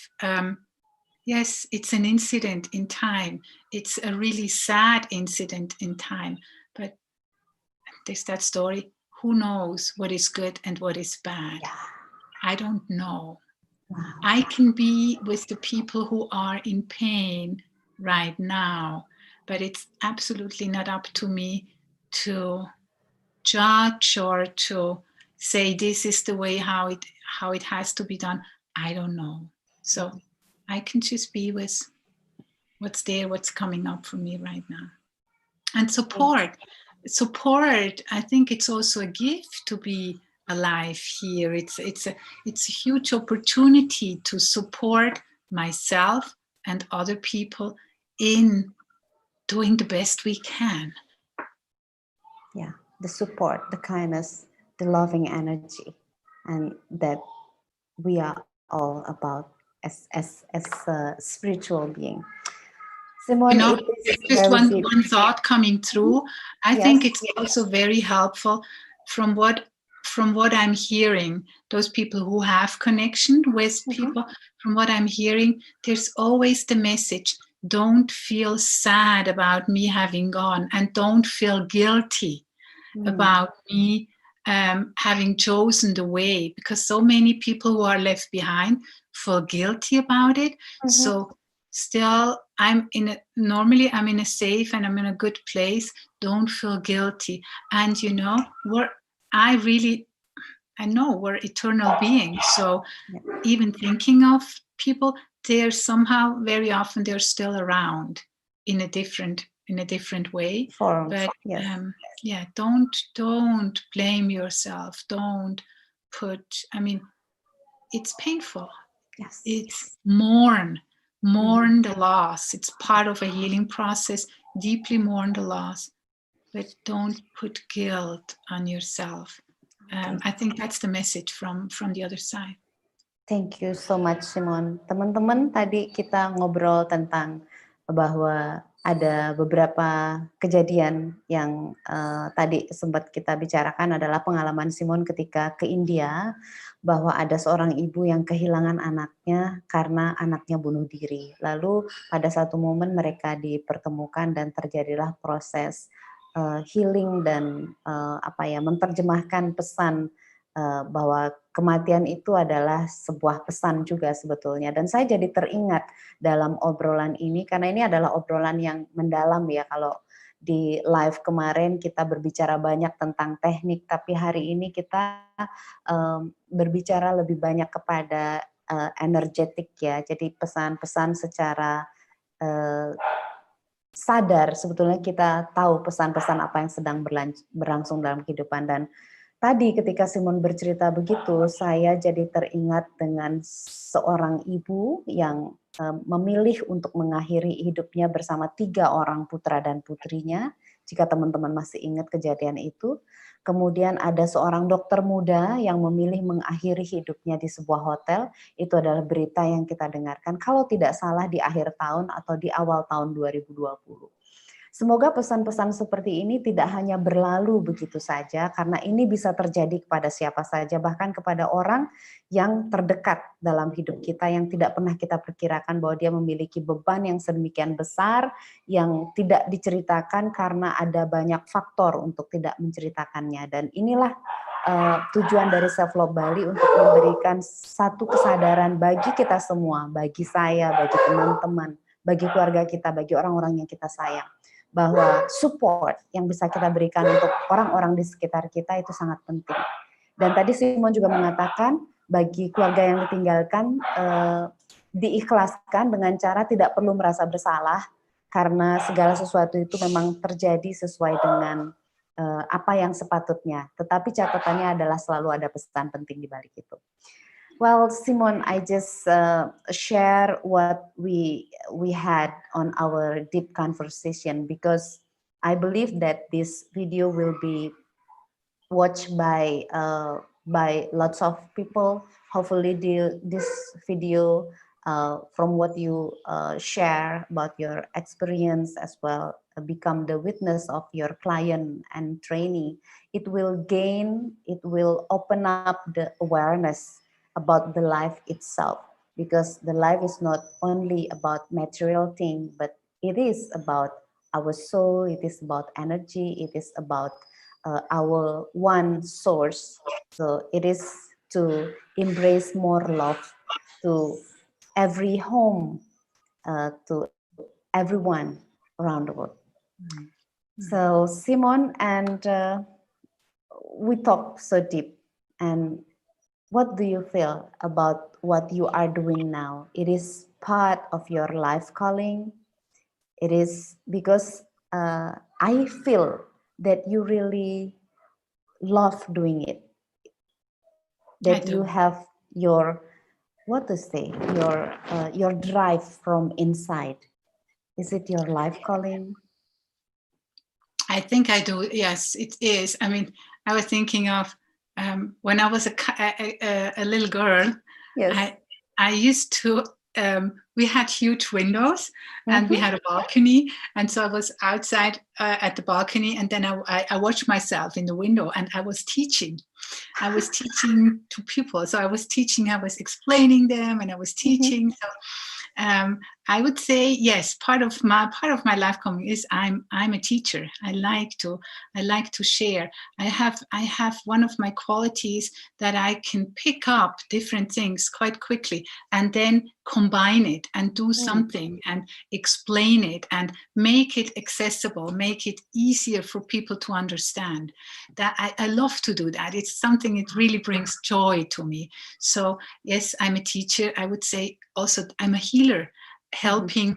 yes, it's an incident in time. It's a really sad incident in time. But there's that story, who knows what is good and what is bad? Yeah. I don't know. Wow. I can be with the people who are in pain right now, but it's absolutely not up to me to judge or to say this is the way how it has to be done. I don't know. So I can just be with what's there, what's coming up for me right now. And support, I think it's also a gift to be alive here. It's a huge opportunity to support myself and other people in doing the best we can. Yeah, the support, the kindness, the loving energy, and that we are all about as a spiritual being. Simone, just one thought coming through. I think it's also very helpful from what I'm hearing, those people who have connection with people, from what I'm hearing, there's always the message, don't feel sad about me having gone, and don't feel guilty about me having chosen the way, because so many people who are left behind feel guilty about it. So still, normally I'm in a safe and I'm in a good place. Don't feel guilty. And I know we're eternal beings. So even thinking of people, they're somehow, very often they're still around in a different way. But don't blame yourself. Don't put, it's painful. Yes. It's mourn the loss. It's part of a healing process. Deeply mourn the loss, but don't put guilt on yourself. I think that's the message from the other side. Thank you so much, Simone. Teman-teman, tadi kita ngobrol tentang bahwa ada beberapa kejadian yang tadi sempat kita bicarakan adalah pengalaman Simone ketika ke India, bahwa ada seorang ibu yang kehilangan anaknya karena anaknya bunuh diri. Lalu pada satu momen mereka dipertemukan dan terjadilah proses healing dan menerjemahkan pesan bahwa kematian itu adalah sebuah pesan juga sebetulnya. Dan saya jadi teringat dalam obrolan ini, karena ini adalah obrolan yang mendalam ya. Kalau di live kemarin kita berbicara banyak tentang teknik, tapi hari ini kita berbicara lebih banyak kepada energetik ya. Jadi pesan-pesan secara sadar, sebetulnya kita tahu pesan-pesan apa yang sedang berlangsung dalam kehidupan. Dan tadi ketika Simone bercerita begitu, saya jadi teringat dengan seorang ibu yang memilih untuk mengakhiri hidupnya bersama 3 orang putra dan putrinya, jika teman-teman masih ingat kejadian itu. Kemudian ada seorang dokter muda yang memilih mengakhiri hidupnya di sebuah hotel. Itu adalah berita yang kita dengarkan, kalau tidak salah di akhir tahun atau di awal tahun 2020. Semoga pesan-pesan seperti ini tidak hanya berlalu begitu saja, karena ini bisa terjadi kepada siapa saja, bahkan kepada orang yang terdekat dalam hidup kita yang tidak pernah kita perkirakan bahwa dia memiliki beban yang sedemikian besar yang tidak diceritakan karena ada banyak faktor untuk tidak menceritakannya. Dan inilah tujuan dari Self-Love Bali, untuk memberikan satu kesadaran bagi kita semua, bagi saya, bagi teman-teman, bagi keluarga kita, bagi orang-orang yang kita sayang, bahwa support yang bisa kita berikan untuk orang-orang di sekitar kita itu sangat penting. Dan tadi Simone juga mengatakan bagi keluarga yang ditinggalkan diikhlaskan dengan cara tidak perlu merasa bersalah, karena segala sesuatu itu memang terjadi sesuai dengan apa yang sepatutnya. Tetapi catatannya adalah selalu ada pesan penting di balik itu. Well, Simone, I just share what we had on our deep conversation, because I believe that this video will be watched by lots of people. Hopefully, this video, from what you share about your experience as well, become the witness of your client and trainee. It will open up the awareness about the life itself, because the life is not only about material thing, but it is about our soul, it is about energy, it is about our one source. So it is to embrace more love to every home, to everyone around the world. Mm-hmm. So Simone, and we talk so deep, and what do you feel about what you are doing now? It is part of your life calling. It is because I feel that you really love doing it. That you have your, your drive from inside. Is it your life calling? I think I do. Yes, it is. I mean, I was thinking of when I was a little girl. Yes. I used to. We had huge windows, and we had a balcony, and so I was outside at the balcony, and then I watched myself in the window, and I was teaching. I was teaching to people. So I was explaining them, and I was teaching. So I would say yes. Part of my life coming is I'm a teacher. I like to share. I have one of my qualities that I can pick up different things quite quickly and then combine it and do something and explain it and make it accessible, make it easier for people to understand. That I love to do that. It's something that really brings joy to me. So yes, I'm a teacher. I would say also I'm a healer, helping.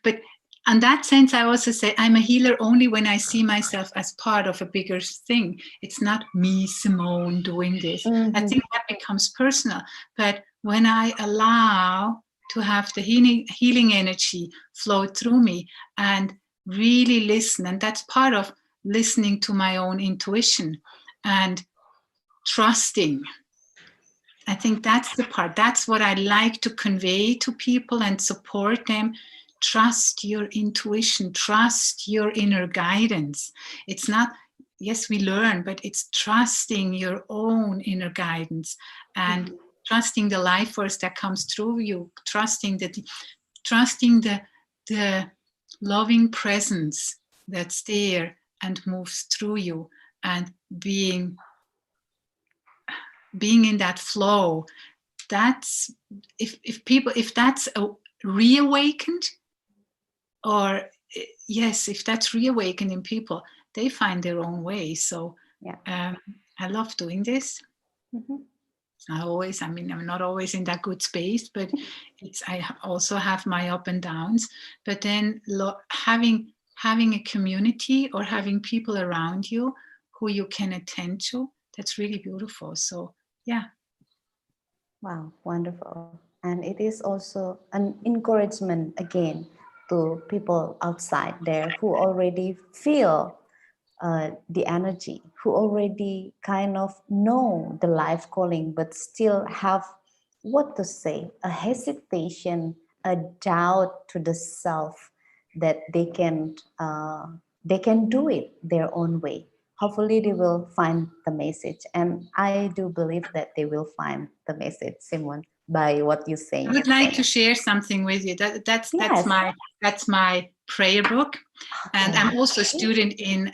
But in that sense, I also say I'm a healer only when I see myself as part of a bigger thing. It's not me, Simone, doing this. I think that becomes personal. But when I allow to have the healing energy flow through me and really listen, and that's part of listening to my own intuition and trusting. I think that's the part. That's what I like to convey to people and support them. trust your intuition, trust your inner guidance. It's not, yes, we learn, but it's trusting your own inner guidance and trusting the life force that comes through you, trusting the loving presence that's there and moves through you, and being in that flow. That's if that's reawakened, or yes, if that's reawakened in people, they find their own way. So I love doing this. I'm not always in that good space, but I also have my up and downs. But then having a community or having people around you who you can attend to, that's really beautiful. So yeah. Wow, wonderful. And it is also an encouragement again to people outside there who already feel the energy, who already kind of know the life calling, but still have what to say, a hesitation, a doubt to the self that they can do it their own way. Hopefully they will find the message, and I do believe that they will find the message, Simone, by what you're saying. I would like to share something with you. That's my prayer book, and I'm also a student in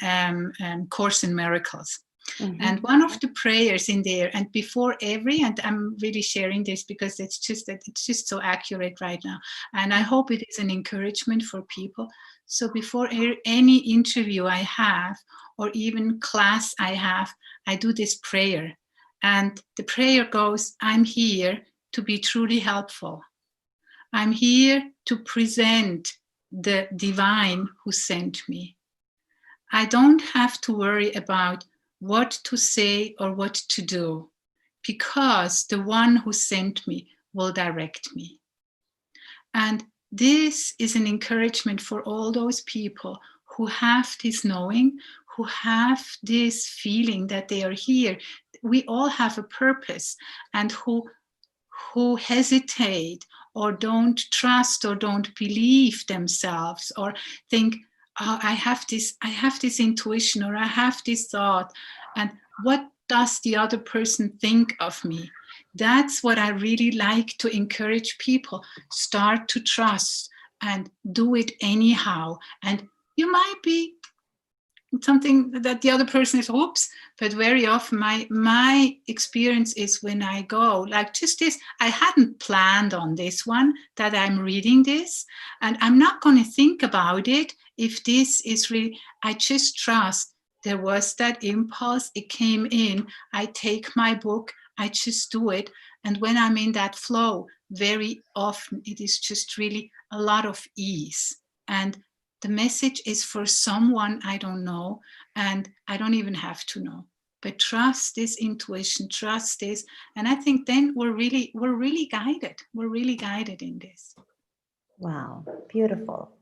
Course in Miracles. And one of the prayers in there, and before and I'm really sharing this because it's just so accurate right now, and I hope it is an encouragement for people. So before any interview I have, or even class I have, I do this prayer, and the prayer goes, I'm here to be truly helpful. I'm here to present the divine who sent me. I don't have to worry about what to say or what to do, because the one who sent me will direct me. And this is an encouragement for all those people who have this knowing, who have this feeling that they are here. We all have a purpose, and who hesitate or don't trust or don't believe themselves, or think, oh, I have this intuition, or I have this thought, and what does the other person think of me? That's what I really like to encourage people. Start to trust and do it anyhow. And you might be something that the other person is, oops, but very often my experience is when I go, like just this, I hadn't planned on this one, that I'm reading this, and I'm not going to think about it. If this is really, I just trust there was that impulse, it came in, I take my book, I just do it. And when I'm in that flow, very often it is just really a lot of ease. And the message is for someone I don't know, and I don't even have to know. But trust this intuition, trust this, and I think then we're really guided. We're really guided in this. Wow, beautiful.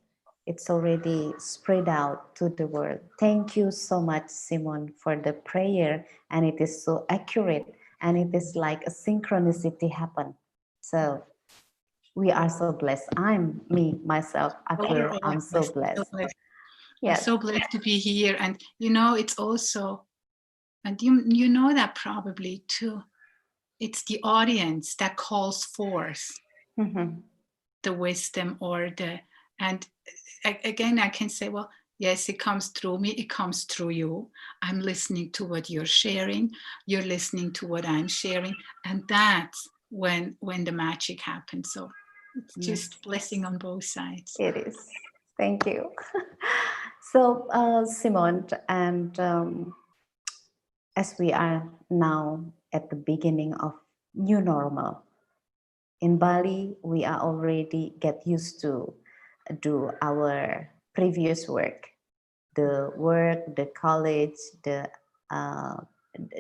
It's already spread out to the world. Thank you so much, Simone, for the prayer, and it is so accurate, and it is like a synchronicity happen. So we are so blessed. Myself, I'm so blessed. Yeah, so blessed to be here. And it's also, and you know that probably too, it's the audience that calls forth the wisdom, and again I can say, well, yes, it comes through me, it comes through you. I'm listening to what you're sharing, you're listening to what I'm sharing, and that's when the magic happens. So it's just blessing on both sides. It is. Thank you. So Simone, and as we are now at the beginning of new normal, in Bali we are already get used to do our previous work, the college, the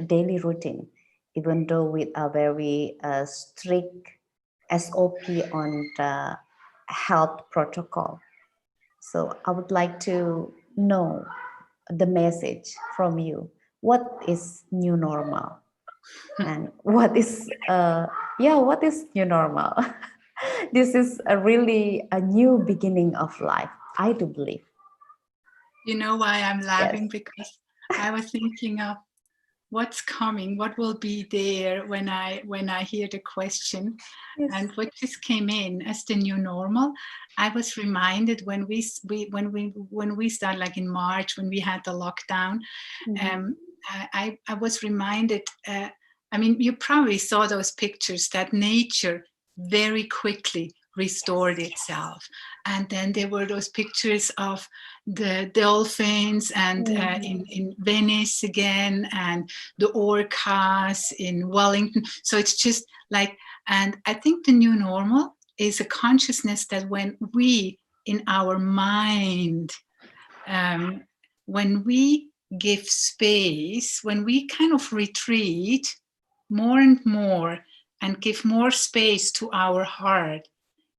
daily routine, even though with a very strict SOP on the health protocol. So I would like to know the message from you. What is new normal? And what is new normal? This is really a new beginning of life, I do believe. You know why I'm Yes. laughing? Because I was thinking of what's coming, what will be there when I hear the question. Yes. And what just came in as the new normal. I was reminded when we started, like in March, when we had the lockdown. Mm-hmm. I was reminded. I mean, you probably saw those pictures that nature very quickly restored itself, and then there were those pictures of the dolphins and in Venice again, and the orcas in Wellington. So it's just like, and I think the new normal is a consciousness that when we in our mind, when we give space, when we kind of retreat more and more and give more space to our heart,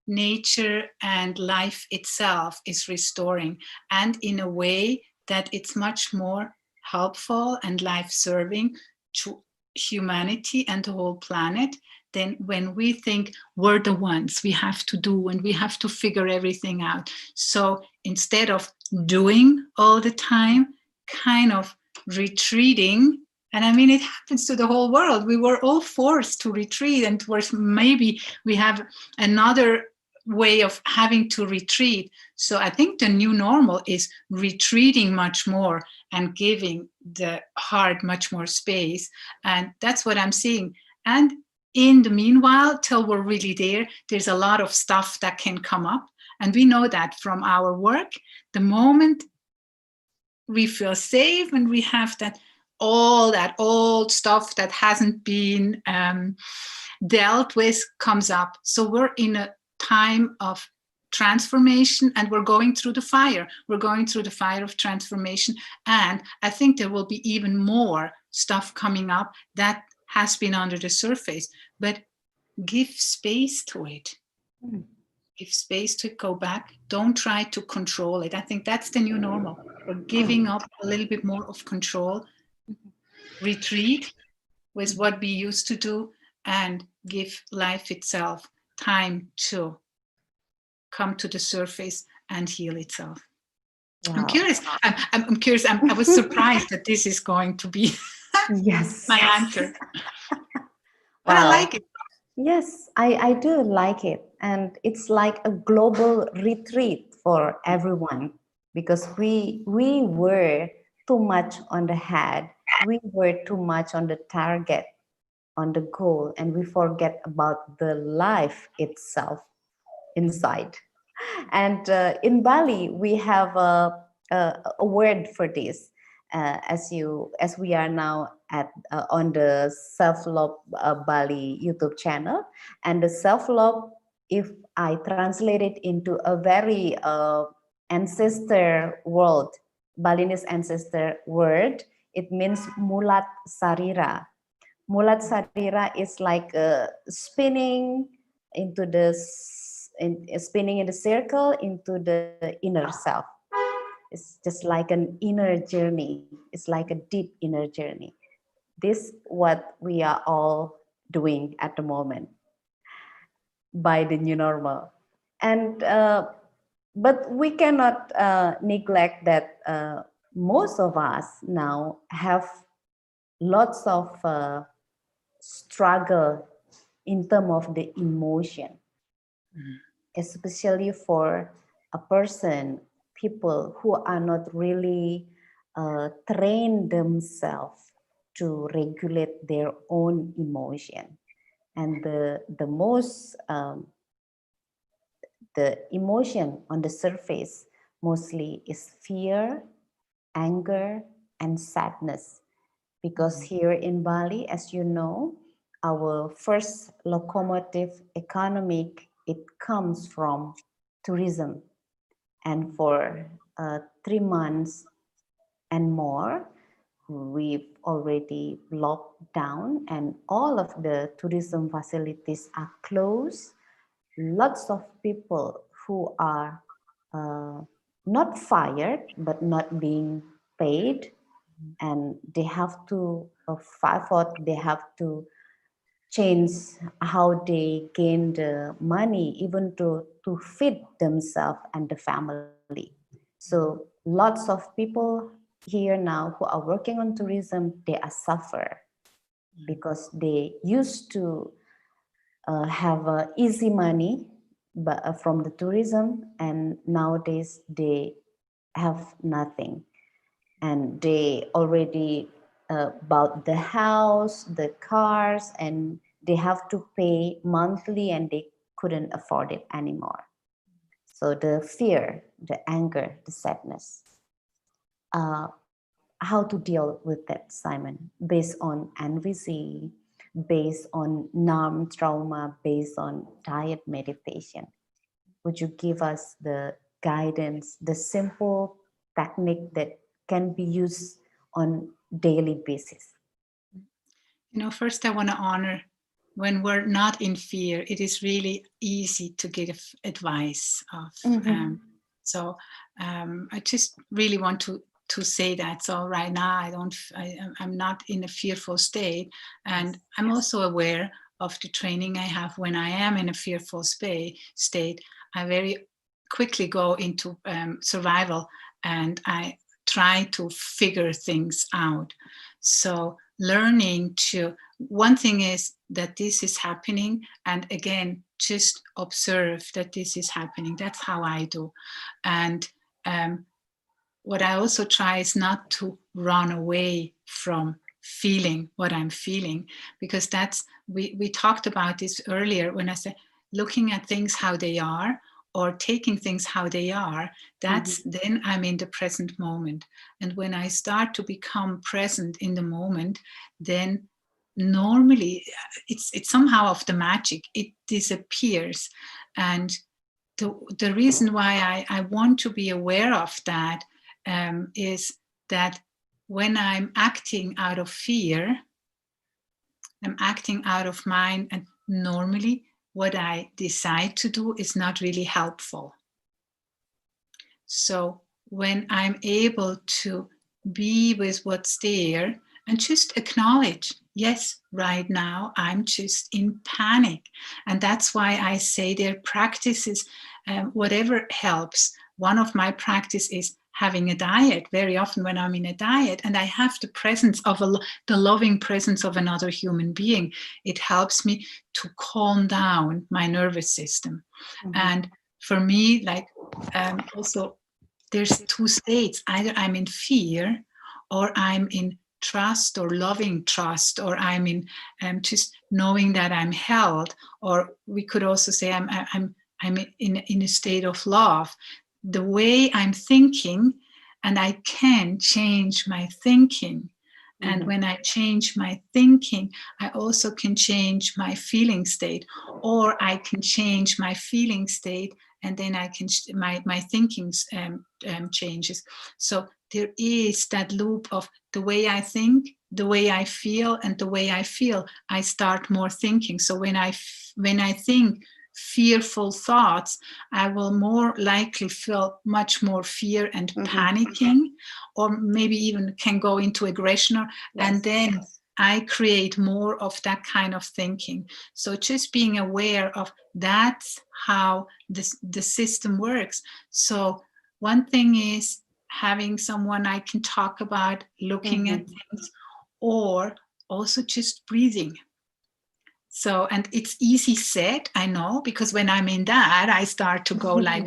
nature and life itself is restoring, and in a way that it's much more helpful and life-serving to humanity and the whole planet than when we think we're the ones we have to do and we have to figure everything out. So instead of doing all the time, kind of retreating. And I mean, it happens to the whole world. We were all forced to retreat, and maybe we have another way of having to retreat. So I think the new normal is retreating much more and giving the heart much more space. And that's what I'm seeing. And in the meanwhile, till we're really there, there's a lot of stuff that can come up. And we know that from our work. The moment we feel safe and we have that all that old stuff that hasn't been dealt with comes up. So we're in a time of transformation, and we're going through the fire. We're going through the fire of transformation. And I think there will be even more stuff coming up that has been under the surface. But give space to it. Give space to go back. Don't try to control it. I think that's the new normal. We're giving up a little bit more of control, retreat with what we used to do, and give life itself time to come to the surface and heal itself. Wow. I'm curious. I'm curious. I was surprised that this is going to be yes my answer. But I like it. Yes, I do like it. And it's like a global retreat for everyone, because we were too much on the head. We were too much on the target, on the goal, and we forget about the life itself inside. And in Bali, we have a word for this. As we are now at on the Self-Love Bali YouTube channel, and the self-love, if I translate it into a very ancestor world, Balinese ancestor word, it means mulat sarira. Mulat sarira is like spinning into the spinning in the circle into the inner self. It's just like an inner journey. It's like a deep inner journey. This what we are all doing at the moment by the new normal. And but we cannot neglect that most of us now have lots of struggle in terms of the emotion, especially for a person, people who are not really trained themselves to regulate their own emotion. And the most the emotion on the surface mostly is fear, anger, and sadness. Because here in Bali, as you know, our first locomotive economic, it comes from tourism. And for 3 months and more, we've already locked down and all of the tourism facilities are closed. Lots of people who are not fired, but not being paid, and they have to fight for, they have to change how they gain the money, even to feed themselves and the family. So lots of people here now who are working on tourism, they are suffer because they used to have easy money but, from the tourism, and nowadays they have nothing, and they already bought the house, the cars, and they have to pay monthly and they couldn't afford it anymore. So the fear, the anger, the sadness, how to deal with that, Simon, based on NVC, based on NARM trauma, based on diet meditation. Would you give us the guidance, the simple technique that can be used on daily basis? First I want to honor when we're not in fear, it is really easy to give advice of. So I just really want to say that. So right now I'm not in a fearful state, and I'm also aware of the training I have. When I am in a fearful state, I very quickly go into survival, and I try to figure things out. So learning to, one thing is that this is happening, and again, just observe that this is happening. That's how I do. And what I also try is not to run away from feeling what I'm feeling, because that's, we talked about this earlier when I said looking at things how they are, or taking things how they are, that's then I'm in the present moment. And when I start to become present in the moment, then normally it's somehow of the magic, it disappears. And the reason why I want to be aware of that is that when I'm acting out of fear, I'm acting out of mind, and normally what I decide to do is not really helpful. So when I'm able to be with what's there and just acknowledge, yes, right now I'm just in panic. And that's why I say their practices, whatever helps. One of my practice is having a diet. Very often when I'm in a diet and I have the presence of the loving presence of another human being, it helps me to calm down my nervous system. And for me, like also, there's two states. Either I'm in fear, or I'm in trust, or loving trust, or I'm in just knowing that I'm held. Or we could also say I'm in a state of love. The way I'm thinking, and I can change my thinking. And when I change my thinking, I also can change my feeling state, or I can change my feeling state, and then I can my thinking changes. So there is that loop of the way I think, the way I feel, and the way I feel, I start more thinking. So when I think fearful thoughts, I will more likely feel much more fear and panicking, or maybe even can go into aggression, and then I create more of that kind of thinking. So just being aware of that's how the system works. So one thing is having someone I can talk about, looking at things, or also just breathing. So, and it's easy said, I know, because when I'm in that, I start to go like,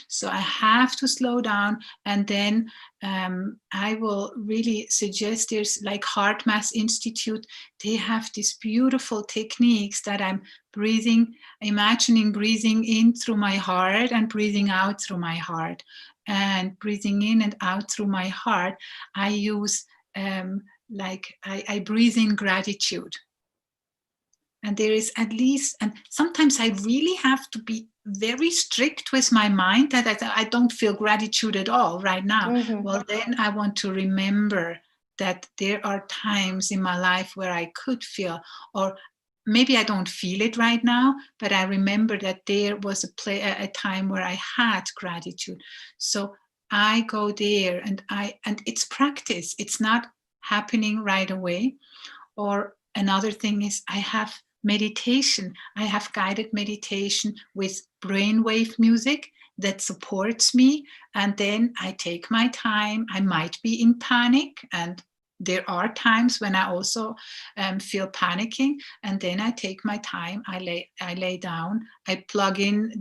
so I have to slow down. And then I will really suggest, there's like Heart Math Institute, they have these beautiful techniques that I'm breathing, imagining breathing in through my heart and breathing out through my heart. And breathing in and out through my heart, I use I breathe in gratitude. And there is at least, and sometimes I really have to be very strict with my mind that I don't feel gratitude at all right now. Well, then I want to remember that there are times in my life where I could feel, or maybe I don't feel it right now, but I remember that there was a time where I had gratitude. So I go there, and it's practice. It's not happening right away. Or another thing is I have meditation. I have guided meditation with brainwave music that supports me. And then I take my time. I might be in panic, and there are times when I also feel panicking. And then I take my time. I lay down. I plug in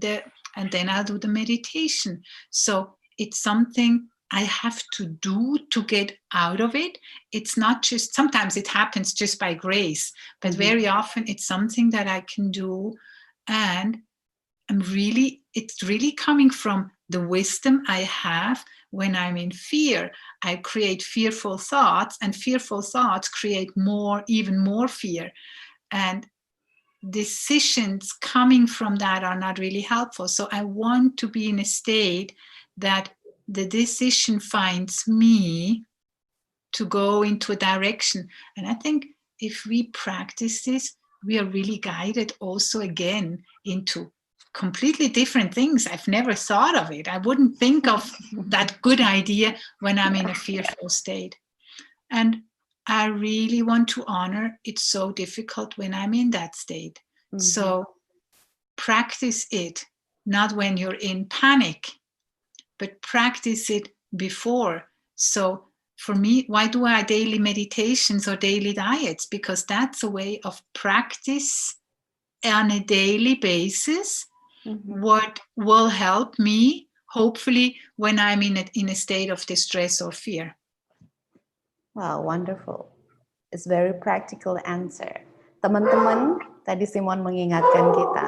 and then I'll do the meditation. So it's something I have to do to get out of it. It's not just, sometimes it happens just by grace, but very often it's something that I can do. And it's really coming from the wisdom I have. When I'm in fear, I create fearful thoughts, and fearful thoughts create even more fear. And decisions coming from that are not really helpful. So I want to be in a state that the decision finds me to go into a direction. And I think if we practice this, we are really guided also again into completely different things. I've never thought of it. I wouldn't think of that good idea when I'm in a fearful state. And I really want to honor it's so difficult when I'm in that state. So practice it, not when you're in panic, but practice it before. So for me, why do I daily meditations or daily diets? Because that's a way of practice on a daily basis, what will help me, hopefully, when I'm in a state of distress or fear. Wow, wonderful. It's very practical answer. Teman-teman, tadi Simone mengingatkan kita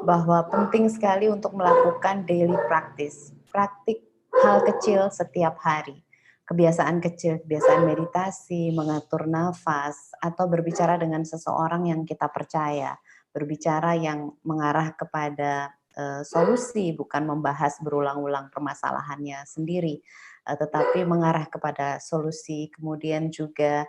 bahwa penting sekali untuk melakukan daily practice. Praktik hal kecil setiap hari. Kebiasaan kecil, kebiasaan meditasi, mengatur nafas, atau berbicara dengan seseorang yang kita percaya. Berbicara yang mengarah kepada solusi, bukan membahas berulang-ulang permasalahannya sendiri, tetapi mengarah kepada solusi. Kemudian juga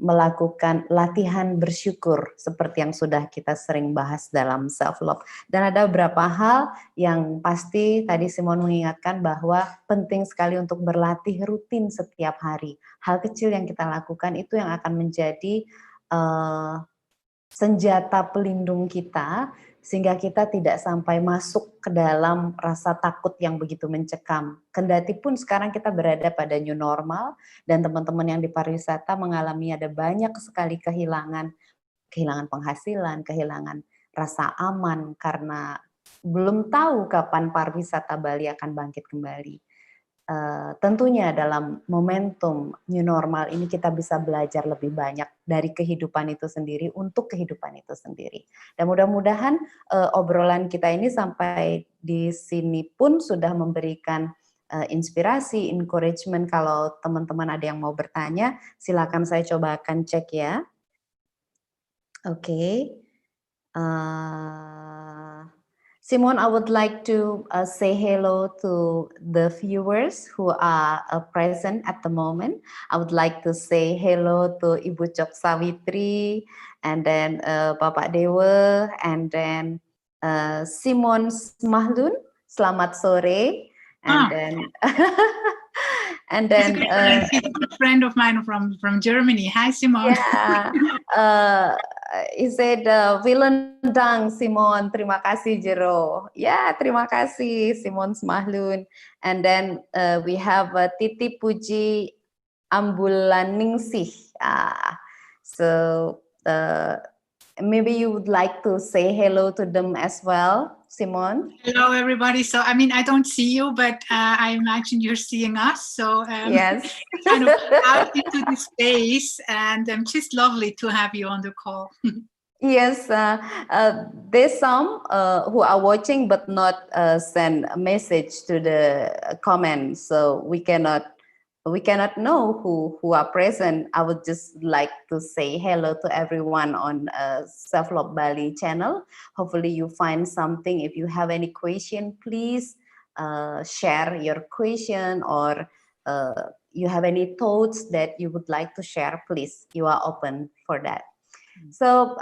melakukan latihan bersyukur seperti yang sudah kita sering bahas dalam self-love. Dan ada beberapa hal yang pasti tadi Simone mengingatkan bahwa penting sekali untuk berlatih rutin setiap hari. Hal kecil yang kita lakukan itu yang akan menjadi senjata pelindung kita, sehingga kita tidak sampai masuk ke dalam rasa takut yang begitu mencekam. Kendati pun sekarang kita berada pada new normal, dan teman-teman yang di pariwisata mengalami ada banyak sekali kehilangan penghasilan, kehilangan rasa aman, karena belum tahu kapan pariwisata Bali akan bangkit kembali. Tentunya dalam momentum new normal ini kita bisa belajar lebih banyak dari kehidupan itu sendiri untuk kehidupan itu sendiri. Dan mudah-mudahan obrolan kita ini sampai di sini pun sudah memberikan inspirasi, encouragement. Kalau teman-teman ada yang mau bertanya, silakan saya coba akan cek ya. Oke. Simone, I would like to say hello to the viewers who are present at the moment. I would like to say hello to Ibu Cok Sawitri, and then Bapak Dewa, and then Simone Smahlun. Selamat sore, and then and then she's a good friend of mine from Germany. Hi, Simone. Yeah. He said, Vielen Dank, Simone. Terima kasih, Jero. Ya, terima kasih, Simone Smahlun. And then we have Titi Puji Ambulaningsih. So maybe you would like to say hello to them as well, Simone. Hello, everybody. So, I mean, I don't see you, but I imagine you're seeing us. So, yes, kind of out into the space, and just lovely to have you on the call. Yes, there's some who are watching but not send a message to the comments, so we cannot know who are present. I would just like to say hello to everyone on Self-Love Bali channel. Hopefully you find something. If you have any question, please share your question, or you have any thoughts that you would like to share, please. You are open for that. So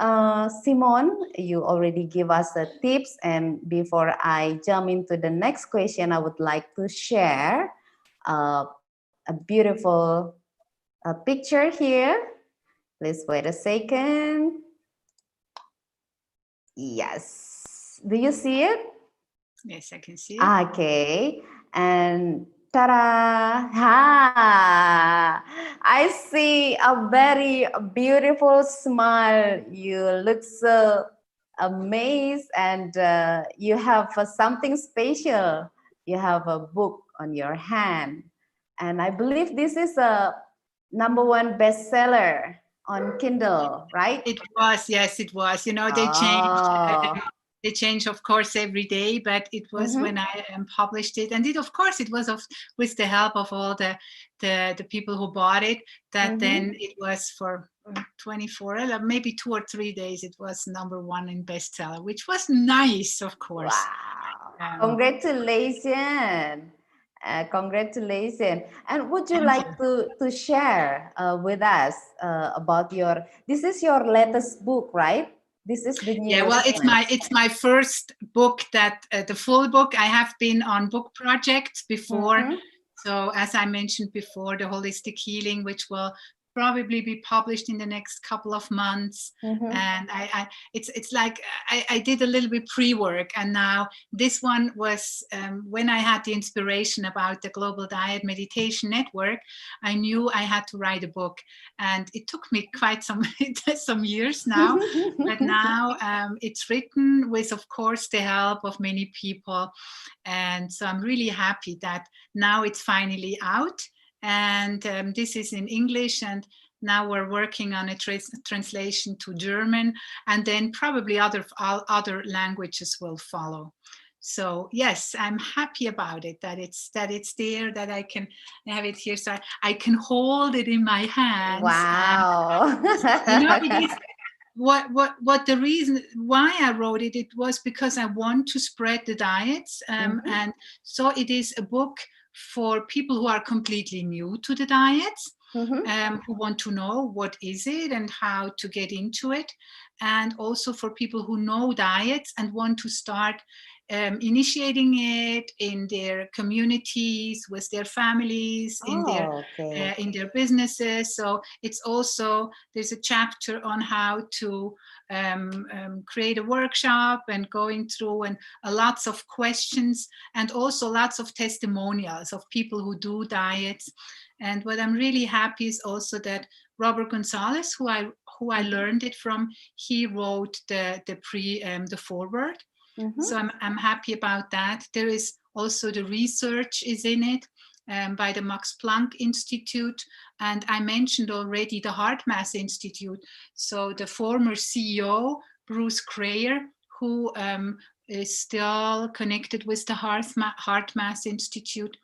Simone, you already give us the tips, and before I jump into the next question, I would like to share a beautiful picture here. Please wait a second. Yes. Do you see it? Yes, I can see it. Okay. And ta-da! Ha! I see a very beautiful smile. You look so amazed, and you have something special. You have a book on your hand. And I believe this is a #1 bestseller on Kindle, right? It was, yes, it was. You know, Oh. they change, of course, every day. But it was when I published it, and of course, it was with the help of all the people who bought it. That then it was for 24, maybe 2 or 3 days. It was #1 in bestseller, which was nice, of course. Wow! Congratulations! Congratulations! And would you like to share with us about your? This is your latest book, right? This is the newest. Yeah, well, it's my first book, that the full book. I have been on book projects before. So as I mentioned before, the holistic healing, which will probably be published in the next couple of months. And it's like I did a little bit pre-work, and now this one was when I had the inspiration about the Global Dyad Meditation Network. I knew I had to write a book, and it took me quite some years now. But now it's written with, of course, the help of many people, and so I'm really happy that now it's finally out. And this is in English, and now we're working on a translation to German, and then probably other languages will follow. So yes, I'm happy about it, that it's there, that I can have it here, so I can hold it in my hands. Wow! You know, it is what the reason why I wrote it. It was because I want to spread the Dyads, and so it is a book for people who are completely new to the Dyads, who want to know what is it and how to get into it, and also for people who know Dyads and want to start initiating it in their communities, with their families, in their businesses. So it's also, there's a chapter on how to create a workshop, and going through, and lots of questions, and also lots of testimonials of people who do Dyads. And what I'm really happy is also that Robert Gonzalez, who I learned it from, he wrote the foreword. So I'm happy about that. There is also the research is in it by the Max Planck Institute. And I mentioned already the Heart Mass Institute. So the former CEO, Bruce Crayer, who is still connected with the Heart Mass Institute,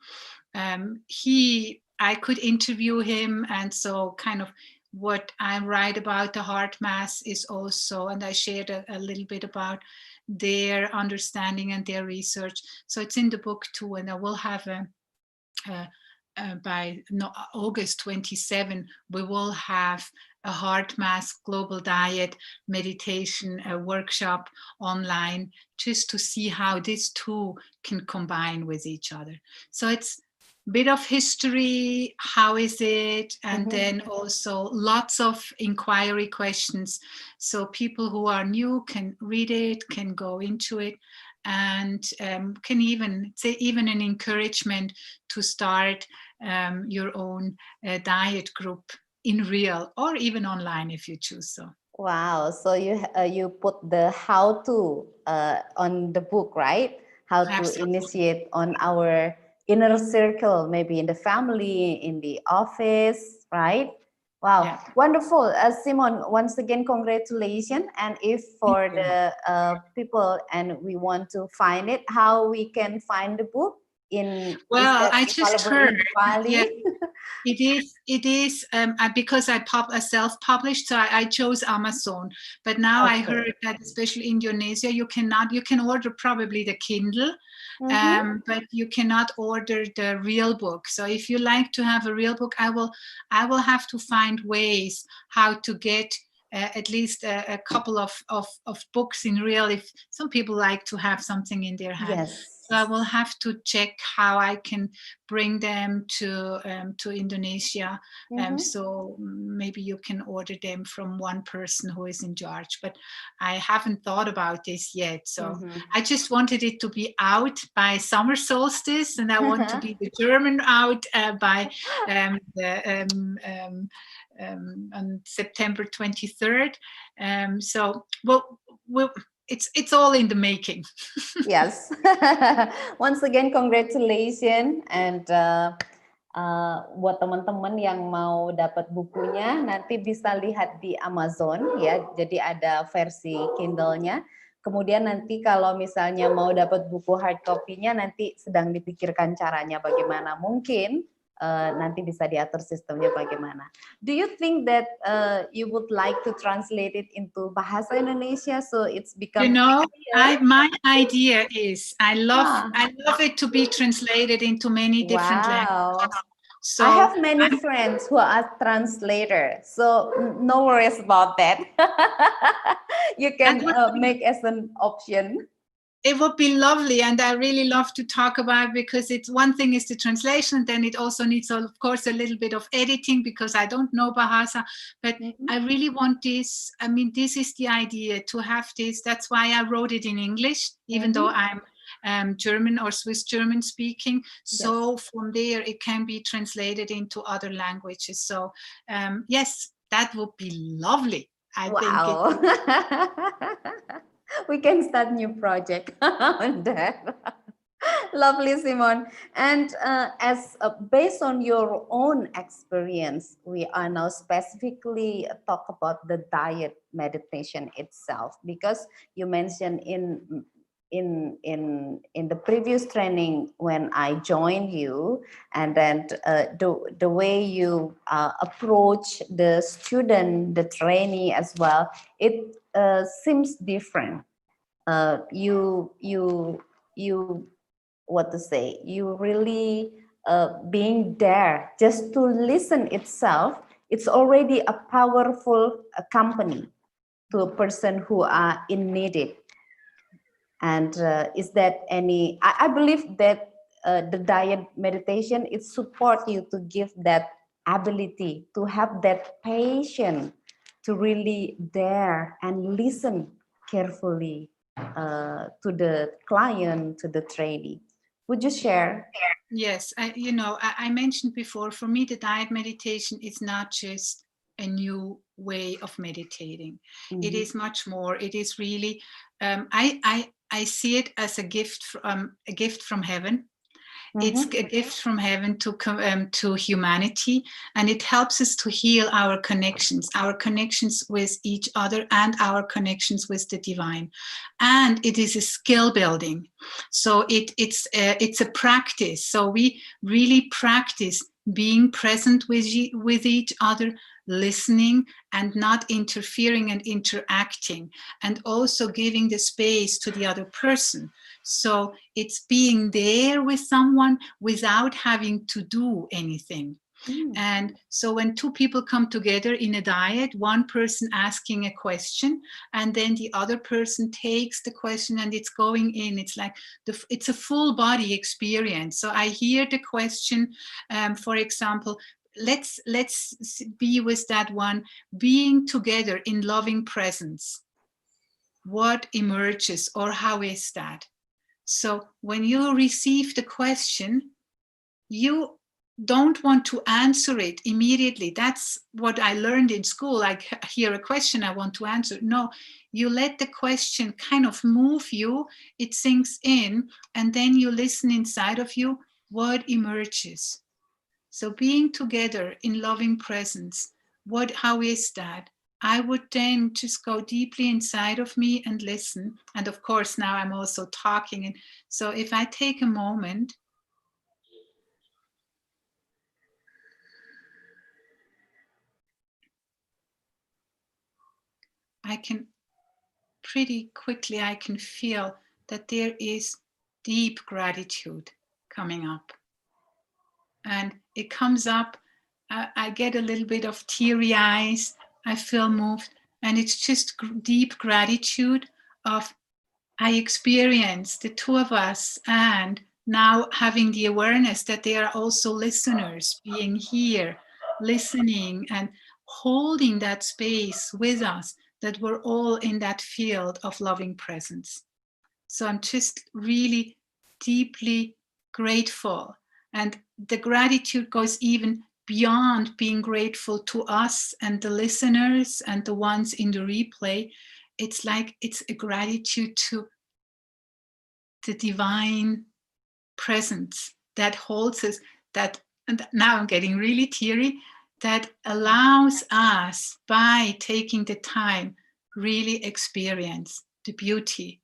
I could interview him. And so kind of what I write about the Heart Mass is also, and I shared a little bit about their understanding and their research. So it's in the book too, and I will have by August 27, we will have a Heart Mass Global Dyad meditation workshop online, just to see how these two can combine with each other. So it's bit of history, how is it, and then also lots of inquiry questions, so people who are new can read it, can go into it, and can even an encouragement to start your own diet group in real or even online if you choose so. Wow, so you put the how to on the book, right? How to initiate on our inner circle, maybe in the family, in the office, right? Wow, wonderful. Simone, once again, congratulations. And if for the people and we want to find it, how we can find the book? Well, I just heard. Bali? Yeah. It is because I self-published, so I chose Amazon. But now I heard that especially in Indonesia, you can order probably the Kindle, but you cannot order the real book. So if you like to have a real book, I will have to find ways how to get at least a couple of books in real, if some people like to have something in their hand. Yes. So I will have to check how I can bring them to Indonesia. So maybe you can order them from one person who is in charge. But I haven't thought about this yet. So I just wanted it to be out by summer solstice, and I want to be the German out by on September 23rd. So it's all in the making. Yes. Once again, congratulations. And buat teman-teman yang mau dapat bukunya, nanti bisa lihat di Amazon ya. Jadi ada versi Kindle-nya. Kemudian nanti kalau misalnya mau dapat buku hard copy-nya, nanti sedang dipikirkan caranya bagaimana. Mungkin nanti bisa diatur sistemnya bagaimana. Do you think that you would like to translate it into Bahasa Indonesia so it's become my idea is I love it to be translated into many different languages. So I have many friends who are translators, so no worries about that. You can make as an option. It would be lovely, and I really love to talk about, because it's one thing is the translation, then it also needs, of course, a little bit of editing, because I don't know Bahasa, but I really want this. I mean, this is the idea, to have this. That's why I wrote it in English, even though I'm German or Swiss German speaking. So from there, it can be translated into other languages. So yes, that would be lovely. I think. We can start new project on that. Lovely, Simone. And as based on your own experience, we are now specifically talk about the Dyad meditation itself, because you mentioned in the previous training when I joined you, and then the way you approach the student, the trainee as well, it seems different. You what to say? You really being there just to listen itself. It's already a powerful company to a person who are in needed. And is that any? I believe that the Dyad meditation, it support you to give that ability to have that patience to really dare and listen carefully to the client, to the trainee. Would you share? Yes, I mentioned before, for me, the Dyad meditation is not just a new way of meditating. It is much more. It is really, I see it as a gift from heaven. It's a gift from heaven to humanity, and it helps us to heal our connections with each other, and our connections with the divine. And it is a skill building. So it's a practice. So we really practice being present with each other, listening and not interfering and interacting, and also giving the space to the other person. So it's being there with someone without having to do anything. And so when two people come together in a dyad, one person asking a question, and then the other person takes the question and it's going in. It's like it's a full body experience. So I hear the question, for example, let's be with that one, being together in loving presence. What emerges, or how is that? So when you receive the question, you don't want to answer it immediately. That's what I learned in school. I hear a question, I want to answer. No, you let the question kind of move you, it sinks in, and then you listen inside of you, what emerges. So being together in loving presence, how is that? I would then just go deeply inside of me and listen. And of course, now I'm also talking. And so if I take a moment, I can pretty quickly, I can feel that there is deep gratitude coming up. And it comes up, I get a little bit of teary eyes. I feel moved. And it's just deep gratitude of, I experience the two of us, and now having the awareness that they are also listeners, being here, listening and holding that space with us, that we're all in that field of loving presence. So I'm just really deeply grateful. And the gratitude goes even beyond being grateful to us and the listeners and the ones in the replay. It's like it's a gratitude to the divine presence that holds us, that, and now I'm getting really teary, that allows us, by taking the time, really experience the beauty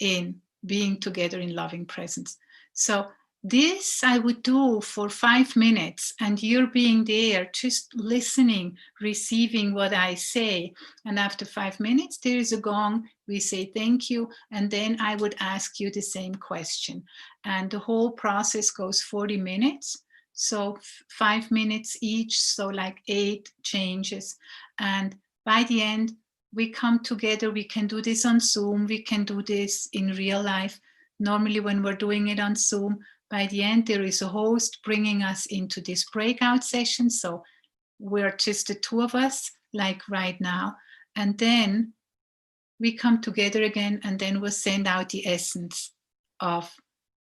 in being together in loving presence. So this I would do for 5 minutes, and you're being there, just listening, receiving what I say. And after 5 minutes, there is a gong. We say thank you. And then I would ask you the same question. And the whole process goes 40 minutes. So 5 minutes each. So like 8 changes. And by the end, we come together. We can do this on Zoom. We can do this in real life. Normally, when we're doing it on Zoom, by the end, there is a host bringing us into this breakout session. So we're just the two of us, like right now. And then we come together again, and then we'll send out the essence of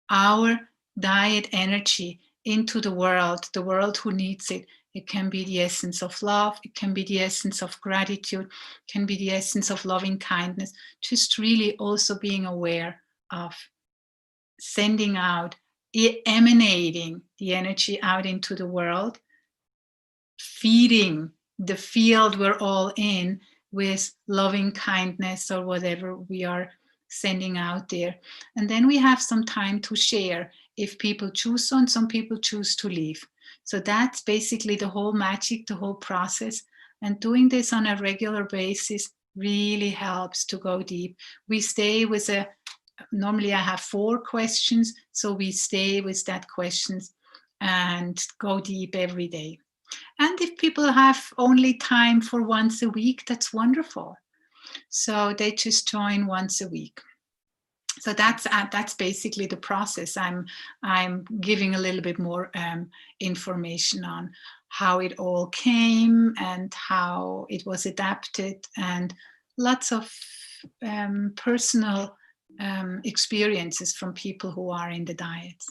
our dyad energy into the world who needs it. It can be the essence of love. It can be the essence of gratitude. It can be the essence of loving kindness. Just really also being aware of sending out, emanating the energy out into the world, feeding the field we're all in with loving kindness or whatever we are sending out there. And then we have some time to share if people choose so, and some people choose to leave. So that's basically the whole magic, the whole process. And doing this on a regular basis really helps to go deep. We stay with normally I have 4 questions, so we stay with that questions and go deep every day. And if people have only time for once a week, that's wonderful. So they just join once a week. So that's basically the process. I'm giving a little bit more information on how it all came and how it was adapted, and lots of personal experiences from people who are in the Dyads.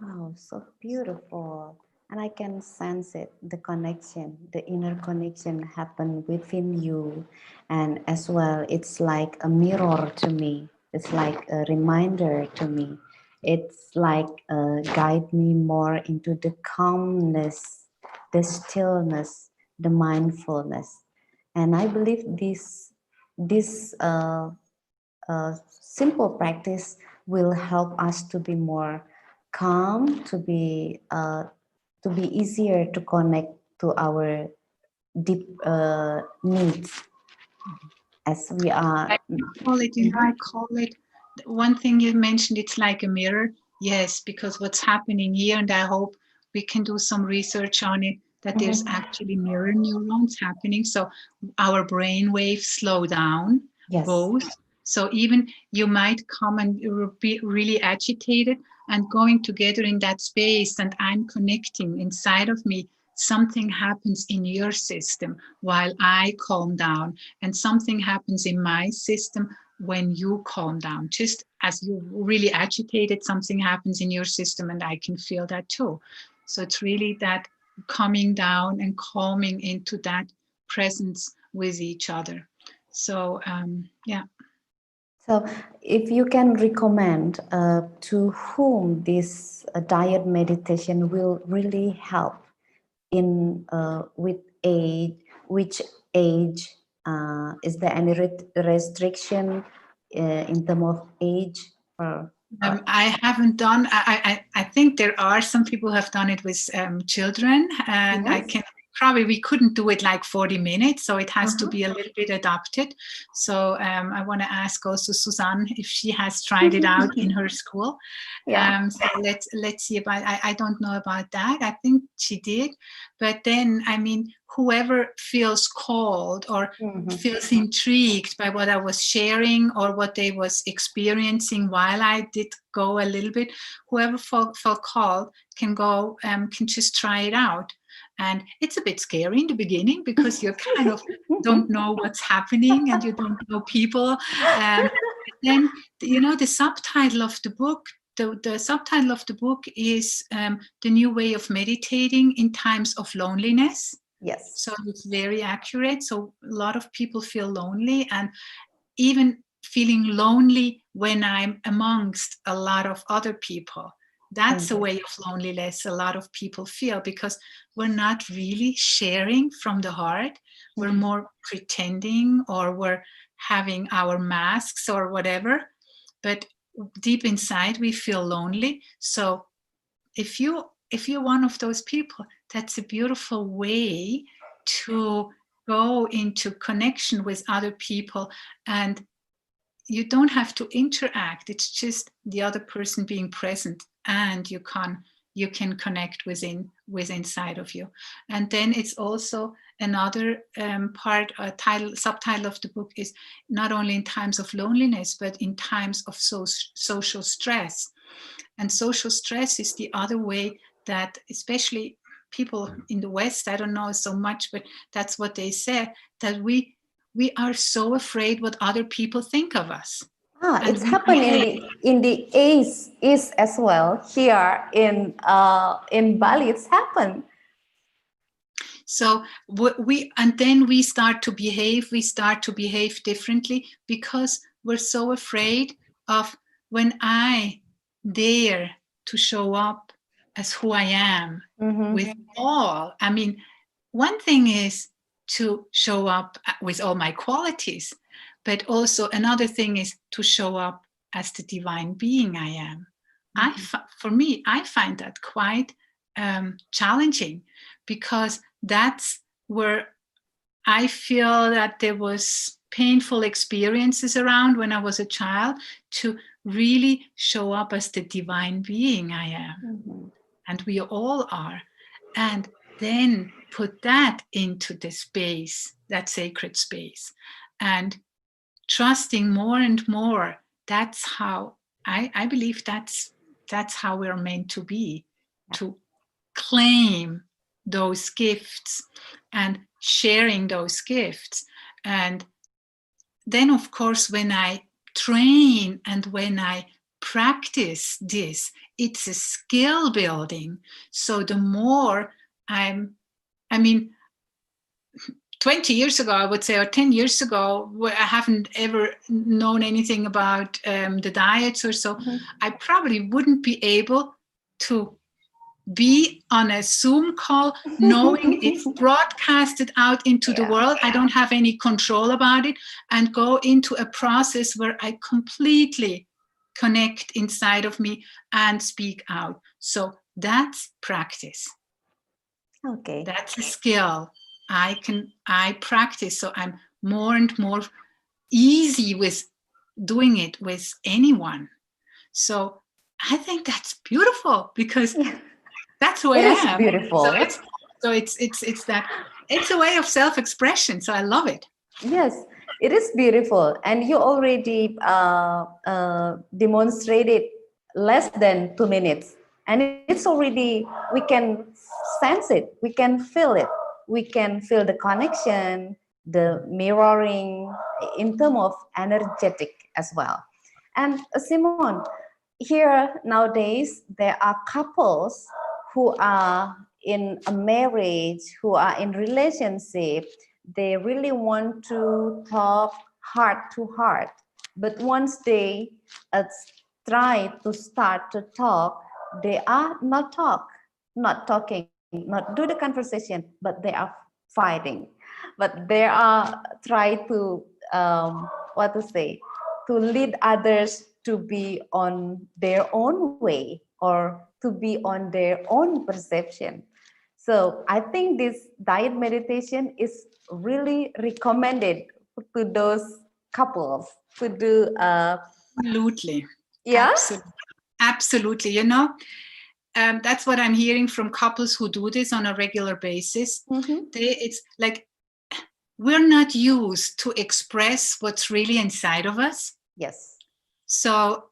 Oh, so beautiful. And I can sense it, the connection, the inner connection happen within you. And as well, it's like a mirror to me. It's like a reminder to me. It's like guide me more into the calmness, the stillness, the mindfulness. And I believe this simple practice will help us to be more calm, to be easier to connect to our deep needs as we are. I call it, one thing you mentioned, it's like a mirror. Yes, because what's happening here, and I hope we can do some research on it, that there's actually mirror neurons happening. So our brain waves slow down, Yes. both. So even you might come and be really agitated, and going together in that space, and I'm connecting inside of me, something happens in your system while I calm down, and something happens in my system when you calm down. Just as you're really agitated, something happens in your system, and I can feel that too. So it's really that coming down and calming into that presence with each other. So yeah. So if you can recommend to whom this Dyad meditation will really help in with age, which age, is there any restriction in terms of age? I haven't done, I think there are some people who have done it with children, and yes. probably we couldn't do it like 40 minutes, so it has to be a little bit adapted. So I want to ask also Suzanne if she has tried it out in her school. Yeah. So let's see about. I don't know about that. I think she did, but then I mean, whoever feels called or feels intrigued by what I was sharing or what they was experiencing while I did go a little bit, whoever felt called can go, can just try it out. And it's a bit scary in the beginning because you kind of don't know what's happening and you don't know people. Then, you know, the subtitle of the book, the subtitle of the book is The New Way of Meditating in Times of Loneliness. Yes. So it's very accurate. So a lot of people feel lonely, and even feeling lonely when I'm amongst a lot of other people. That's a way of loneliness a lot of people feel, because we're not really sharing from the heart. We're more pretending, or we're having our masks or whatever. But deep inside, we feel lonely. So if you're one of those people, that's a beautiful way to go into connection with other people, and you don't have to interact. It's just the other person being present, and you can connect with inside of you. And then it's also another subtitle of the book is not only in times of loneliness, but in times of social stress. And social stress is the other way that, especially people in the West, I don't know so much, but that's what they said, that we are so afraid what other people think of us. It's happening in the east as well. Here in Bali, it's happened. So then we start to behave differently, because we're so afraid of, when I dare to show up as who I am with all. I mean, one thing is to show up with all my qualities, but also another thing is to show up as the divine being I am. For me, I find that quite challenging, because that's where I feel that there was painful experiences around when I was a child, to really show up as the divine being I am. And we all are. And then put that into the space, that sacred space, and trusting more and more. That's how I believe that's how we're meant to be, to claim those gifts and sharing those gifts. And then, of course, when I train and when I practice this, it's a skill building. So the more I mean, 20 years ago, I would say, or 10 years ago, where I haven't ever known anything about the Dyads or so, I probably wouldn't be able to be on a Zoom call knowing it's broadcasted out into the world. I don't have any control about it, and go into a process where I completely connect inside of me and speak out. So that's practice. Okay. That's a skill. I practice, so I'm more and more easy with doing it with anyone. So I think that's beautiful, because that's who I am. Beautiful. It's a way of self-expression. So I love it. Yes, it is beautiful, and you already demonstrated less than 2 minutes, and it's already, we can sense it, we can feel it, we can feel the connection, the mirroring in terms of energetic as well. And Simone, here nowadays there are couples who are in a marriage, who are in relationship. They really want to talk heart to heart, but once they try to start to talk, they are not talking, not do the conversation, but they are fighting. But they are try to to lead others to be on their own way, or to be on their own perception. So I think this diet meditation is really recommended to those couples to do. Absolutely. Yeah. Absolutely. That's what I'm hearing from couples who do this on a regular basis. It's like we're not used to express what's really inside of us. Yes. So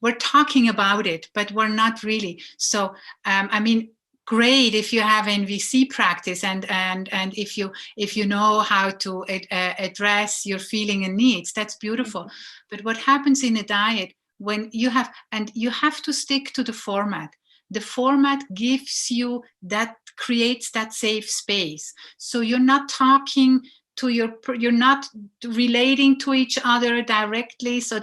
we're talking about it, but we're not really. So I mean, great if you have NVC practice and if you know how to address your feeling and needs, that's beautiful. But what happens in a diet when you have to stick to the format. The format gives you that, creates that safe space. So you're not talking to you're not relating to each other directly. So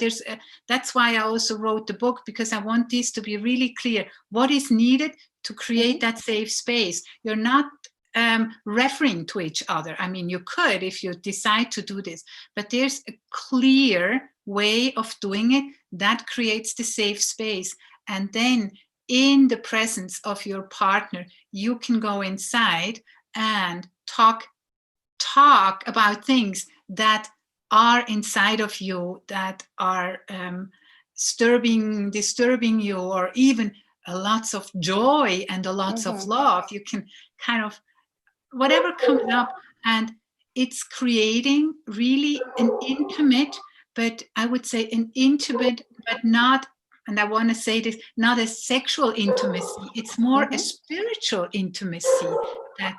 that's why I also wrote the book, because I want this to be really clear what is needed to create that safe space. You're not referring to each other. I mean, you could if you decide to do this, but there's a clear way of doing it that creates the safe space. And then in the presence of your partner, you can go inside and talk about things that are inside of you, that are disturbing you, or even lots of joy and lots of love. You can kind of, whatever comes up, and it's creating really an intimate, but I would say an intimate, but not, and I want to say this, not a sexual intimacy. It's more a spiritual intimacy that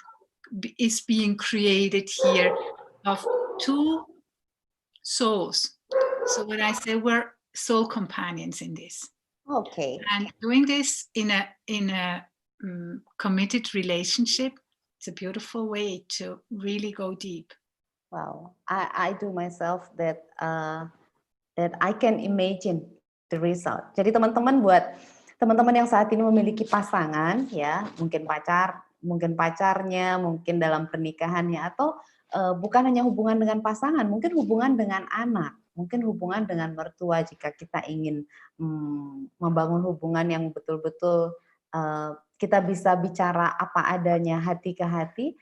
is being created here of two souls. So when I say we're soul companions in this, and doing this in a committed relationship, it's a beautiful way to really go deep. Wow, I do myself that I can imagine the result. Jadi teman-teman, buat teman-teman yang saat ini memiliki pasangan, ya, mungkin pacarnya, mungkin dalam pernikahannya, atau bukan hanya hubungan dengan pasangan, mungkin hubungan dengan anak, mungkin hubungan dengan mertua. Jika kita ingin membangun hubungan yang betul-betul kita bisa bicara apa adanya, hati ke hati,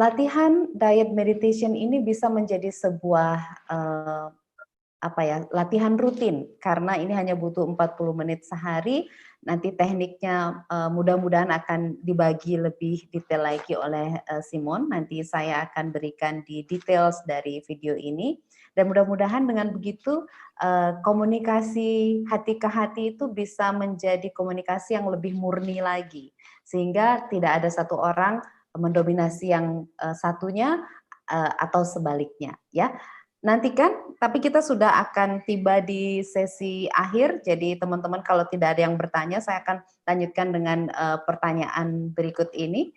latihan diet meditation ini bisa menjadi sebuah latihan rutin, karena ini hanya butuh 40 menit sehari. Nanti tekniknya mudah-mudahan akan dibagi lebih detail lagi oleh Simone. Nanti saya akan berikan di details dari video ini. Dan mudah-mudahan dengan begitu komunikasi hati ke hati itu bisa menjadi komunikasi yang lebih murni lagi. Sehingga tidak ada satu orang mendominasi yang satunya atau sebaliknya, ya. Nantikan, tapi kita sudah akan tiba di sesi akhir. Jadi teman-teman, kalau tidak ada yang bertanya, saya akan lanjutkan dengan pertanyaan berikut ini.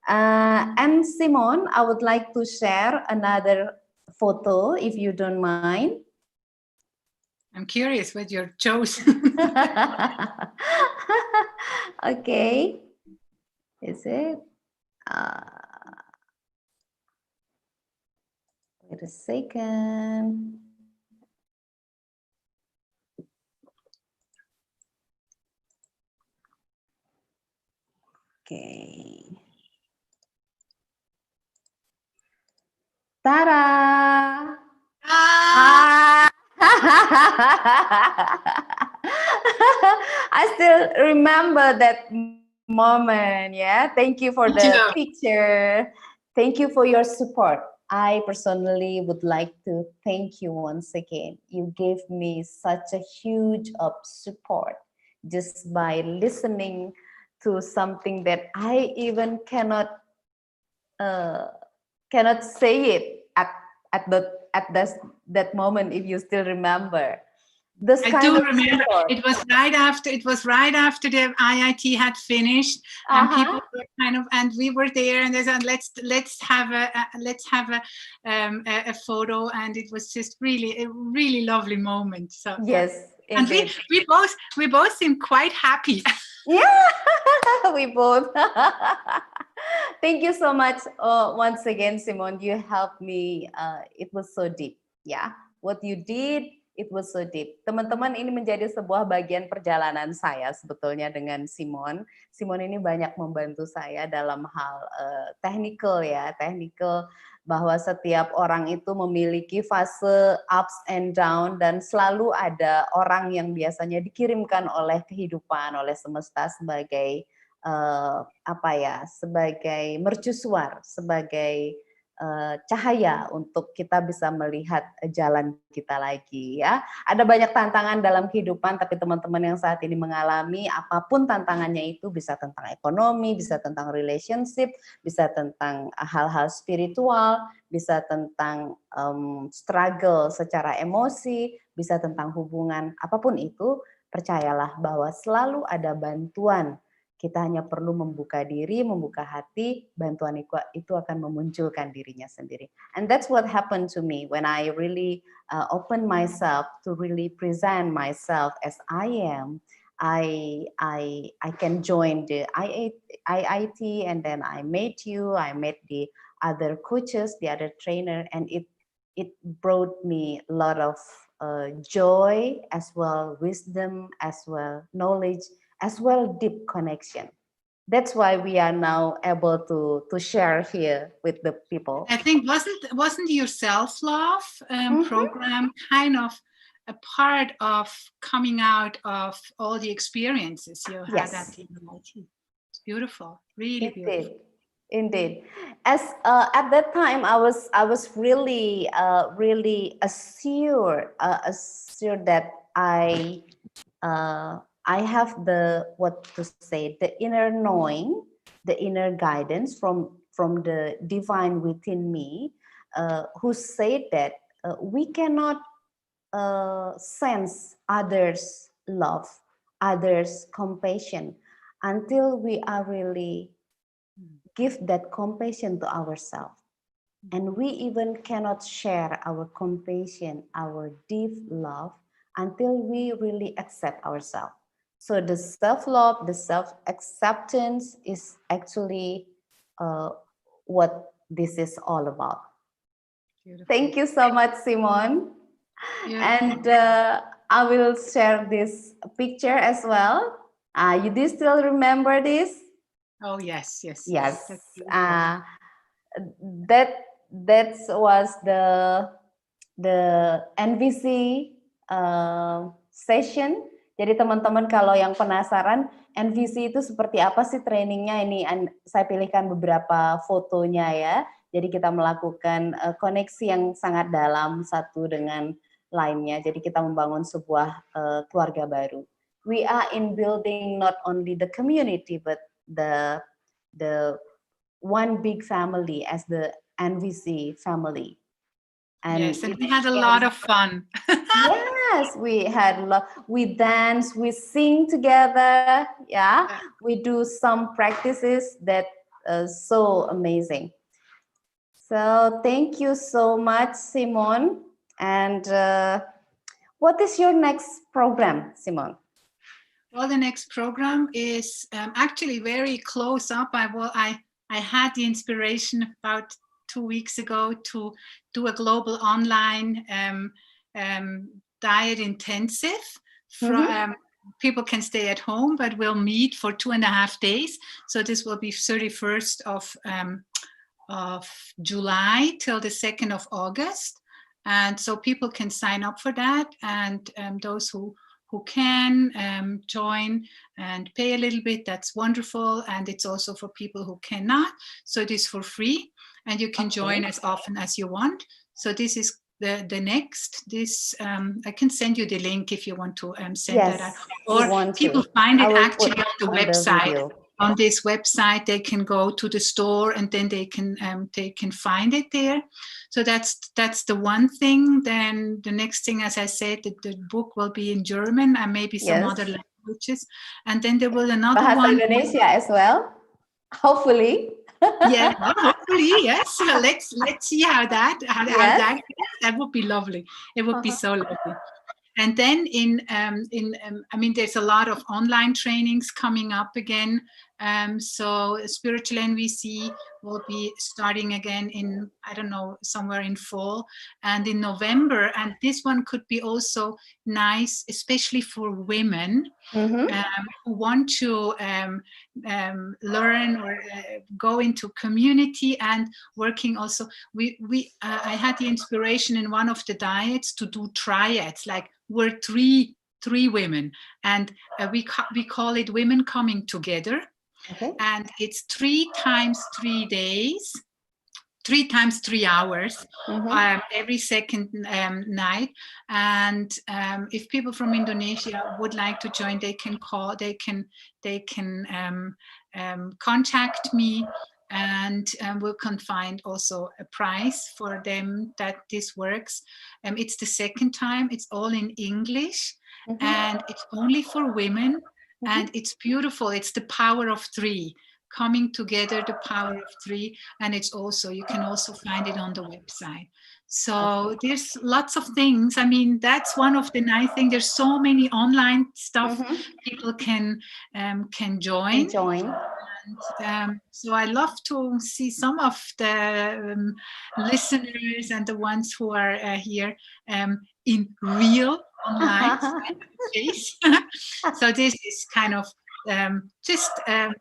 And Simone, I would like to share another photo, if you don't mind. I'm curious what you chose. Okay, is it? Wait a second. Okay. Ta-da! I still remember that moment, yeah. Thank you for the picture. Thank you for your support. I personally would like to thank you once again. You gave me such a huge support just by listening to something that I even cannot say it at that moment. If you still remember. I do remember. It was right after the IIT had finished, and people were and we were there, and they said, let's have a photo, and it was just really a really lovely moment. So yes, and we both seemed quite happy. Yeah, we both. Thank you so much once again, Simone. You helped me. It was so deep. Yeah, what you did It was so deep. Teman-teman, ini menjadi sebuah bagian perjalanan saya sebetulnya dengan Simone. Simone ini banyak membantu saya dalam hal technical bahwa setiap orang itu memiliki fase ups and down dan selalu ada orang yang biasanya dikirimkan oleh kehidupan, oleh semesta sebagai sebagai mercusuar, sebagai cahaya untuk kita bisa melihat jalan kita lagi ya. Ada banyak tantangan dalam kehidupan, tapi teman-teman yang saat ini mengalami apapun tantangannya itu, bisa tentang ekonomi, bisa tentang relationship, bisa tentang hal-hal spiritual, bisa tentang struggle secara emosi, bisa tentang hubungan, apapun itu, percayalah bahwa selalu ada bantuan. Kita hanya perlu membuka diri, membuka hati, bantuan itu akan memunculkan dirinya sendiri. And that's what happened to me when I really open myself to really present myself as I am. I can join the IIT, and then I met you, I met the other coaches, the other trainer, and it brought me a lot of joy, as well wisdom, as well knowledge, as well deep connection. That's why we are now able to share here with the people. I think wasn't your self-love program kind of a part of coming out of all the experiences you had at the MIT? It's beautiful, really beautiful. Indeed. As at that time, I was really assured that I have the inner knowing, the inner guidance from the divine within me, who said that we cannot sense others' love, others' compassion, until we are really give that compassion to ourselves. And we even cannot share our compassion, our deep love, until we really accept ourselves. So the self-love, the self-acceptance is actually what this is all about. Beautiful. Thank you so much, Simone. And I will share this picture as well. You do still remember this? Oh, yes. That was the NVC session. Jadi teman-teman kalau yang penasaran NVC itu seperti apa sih trainingnya, ini saya pilihkan beberapa fotonya ya. Jadi kita melakukan koneksi yang sangat dalam satu dengan lainnya. Jadi kita membangun sebuah keluarga baru. We are in building not only the community but the one big family as the NVC family. And yes, and we had a lot of fun. Yes, we dance, we sing together. Yeah, we do some practices that are so amazing. So thank you so much, Simone. And what is your next program, Simone? Well, the next program is actually very close up. I had the inspiration about 2 weeks ago to do a global online diet intensive. People can stay at home, but we'll meet for 2.5 days. So this will be 31st of July till the 2nd of August. And so people can sign up for that. And those who can join and pay a little bit, that's wonderful. And it's also for people who cannot. So it is for free. And you can join as often as you want. So this is the next. This I can send you the link if you want to send that out. Or people find it actually on the website. On this website, they can go to the store and then they can find it there. So that's the one thing. Then the next thing, as I said, the book will be in German and maybe some other languages. And then there will another Bahasa one. Indonesia as well, hopefully. Yeah, well, hopefully, yes. So let's see how that would be lovely. It would be so lovely. And then I mean, there's a lot of online trainings coming up again. So Spiritual NVC will be starting again in, I don't know, somewhere in fall and in November. And this one could be also nice, especially for women who want to learn or go into community and working also. I had the inspiration in one of the Dyads to do triads, like we're three women, and we call it Women Coming Together. Okay. And it's 3 times 3 days, 3 times 3 hours, every second night. And if people from Indonesia would like to join, they can call, they can contact me, and we can find also a price for them that this works. It's the second time, it's all in English, and it's only for women, and it's beautiful. It's the power of 3. Coming together, the power of 3, and it's also, you can also find it on the website. So there's lots of things. I mean, that's one of the nice things. There's so many online stuff people can join. And, so I love to see some of the listeners and the ones who are here in real online face. So this is kind of just on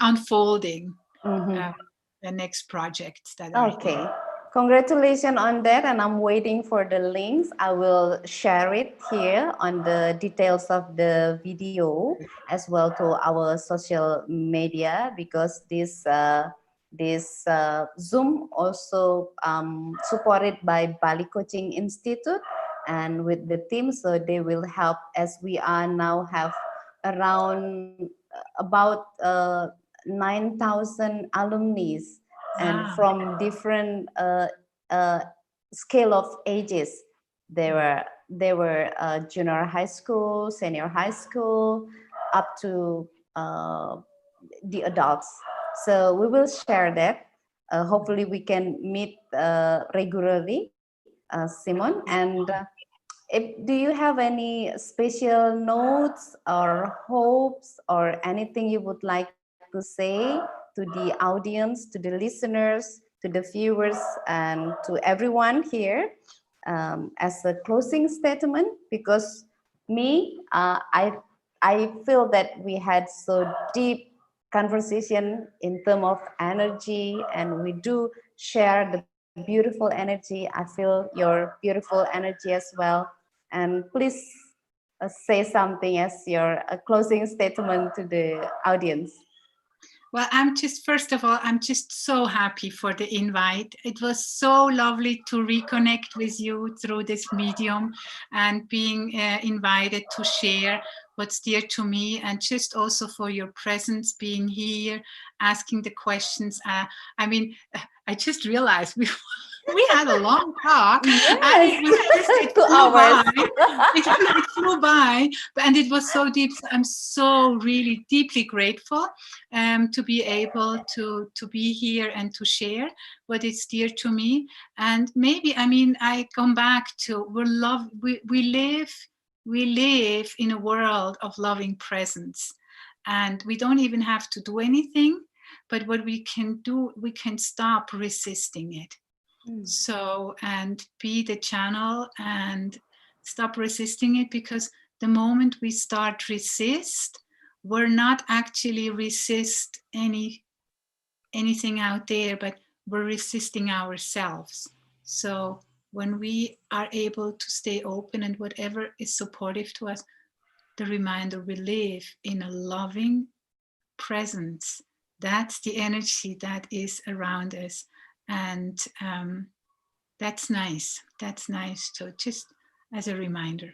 unfolding the next projects that are okay. Congratulations on that, and I'm waiting for the links. I will share it here on the details of the video as well to our social media, because this Zoom also supported by Bali Coaching Institute and with the team, so they will help, as we are now have around about 9,000 alumni and from different scale of ages. They were junior high school, senior high school, up to the adults. So we will share that. Hopefully we can meet regularly, Simon. And do you have any special notes or hopes or anything you would like to say to the audience, to the listeners, to the viewers, and to everyone here as a closing statement? Because me, I feel that we had so deep conversation in terms of energy, and we do share the beautiful energy. I feel your beautiful energy as well. And please say something as your closing statement to the audience. Well, first of all, I'm just so happy for the invite. It was so lovely to reconnect with you through this medium and being invited to share what's dear to me, and just also for your presence, being here, asking the questions. I mean, I just realized we had a long talk. Yes. And it 2 hours. It flew by, and it was so deep. I'm so really deeply grateful to be able to be here and to share what is dear to me. And maybe, I mean, I come back to we live in a world of loving presence, and we don't even have to do anything. But what we can do, we can stop resisting it. So, and be the channel and stop resisting it, because the moment we start resist, we're not actually resist anything out there, but we're resisting ourselves. So when we are able to stay open and whatever is supportive to us, the reminder, we live in a loving presence. That's the energy that is around us. And that's nice. That's nice. So just as a reminder.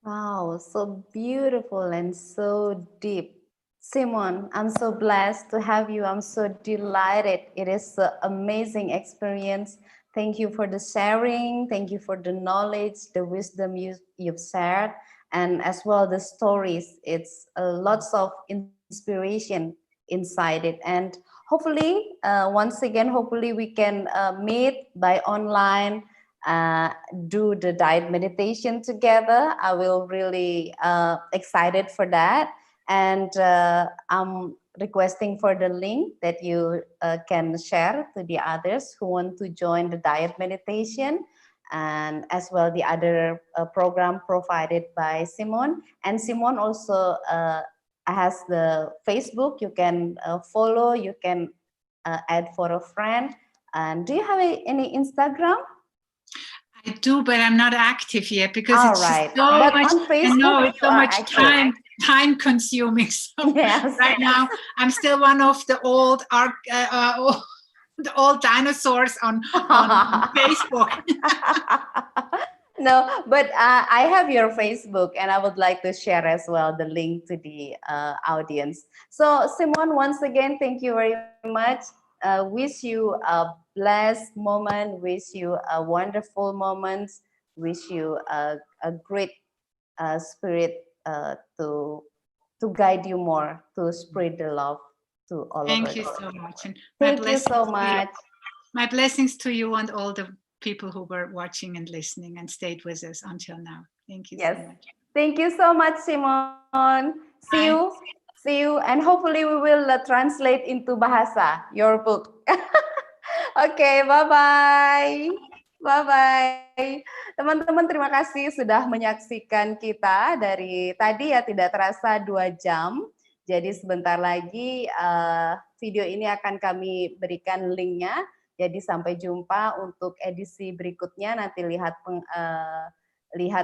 Wow, so beautiful and so deep. Simone, I'm so blessed to have you. I'm so delighted. It is an amazing experience. Thank you for the sharing. Thank you for the knowledge, the wisdom you've shared, and as well the stories. It's lots of inspiration inside it. And hopefully, once again, hopefully we can meet by online, do the diet meditation together. I will really excited for that. And I'm requesting for the link that you can share to the others who want to join the Dyad meditation, and as well the other program provided by Simone. And Simone also has the Facebook. You can follow, you can add for a friend. And do you have any Instagram? I do, but I'm not active yet because All it's right. just so But much. on Facebook, I know it's so much active. time consuming. So Yes. right now, I'm still one of the old the old dinosaurs on Facebook. No, but I have your Facebook, and I would like to share as well the link to the audience. So Simone, once again, thank you very much. Wish you a blessed moment, wish you a wonderful moment, wish you a great spirit to guide you more, to spread the love to all of us. Thank you so much. And thank you so much. My blessings to you and all the people who were watching and listening and stayed with us until now. Thank you so much. Thank you so much, Simone. See you, and hopefully we will translate into Bahasa, your book. Okay, bye-bye. Bye-bye. Teman-teman, terima kasih sudah menyaksikan kita dari tadi ya, tidak terasa 2 jam. Jadi sebentar lagi video ini akan kami berikan linknya. Jadi sampai jumpa untuk edisi berikutnya. Nanti lihat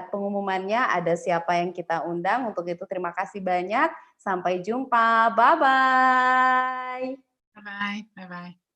pengumumannya, ada siapa yang kita undang. Untuk itu terima kasih banyak. Sampai jumpa. Bye-bye. Bye-bye. Bye-bye.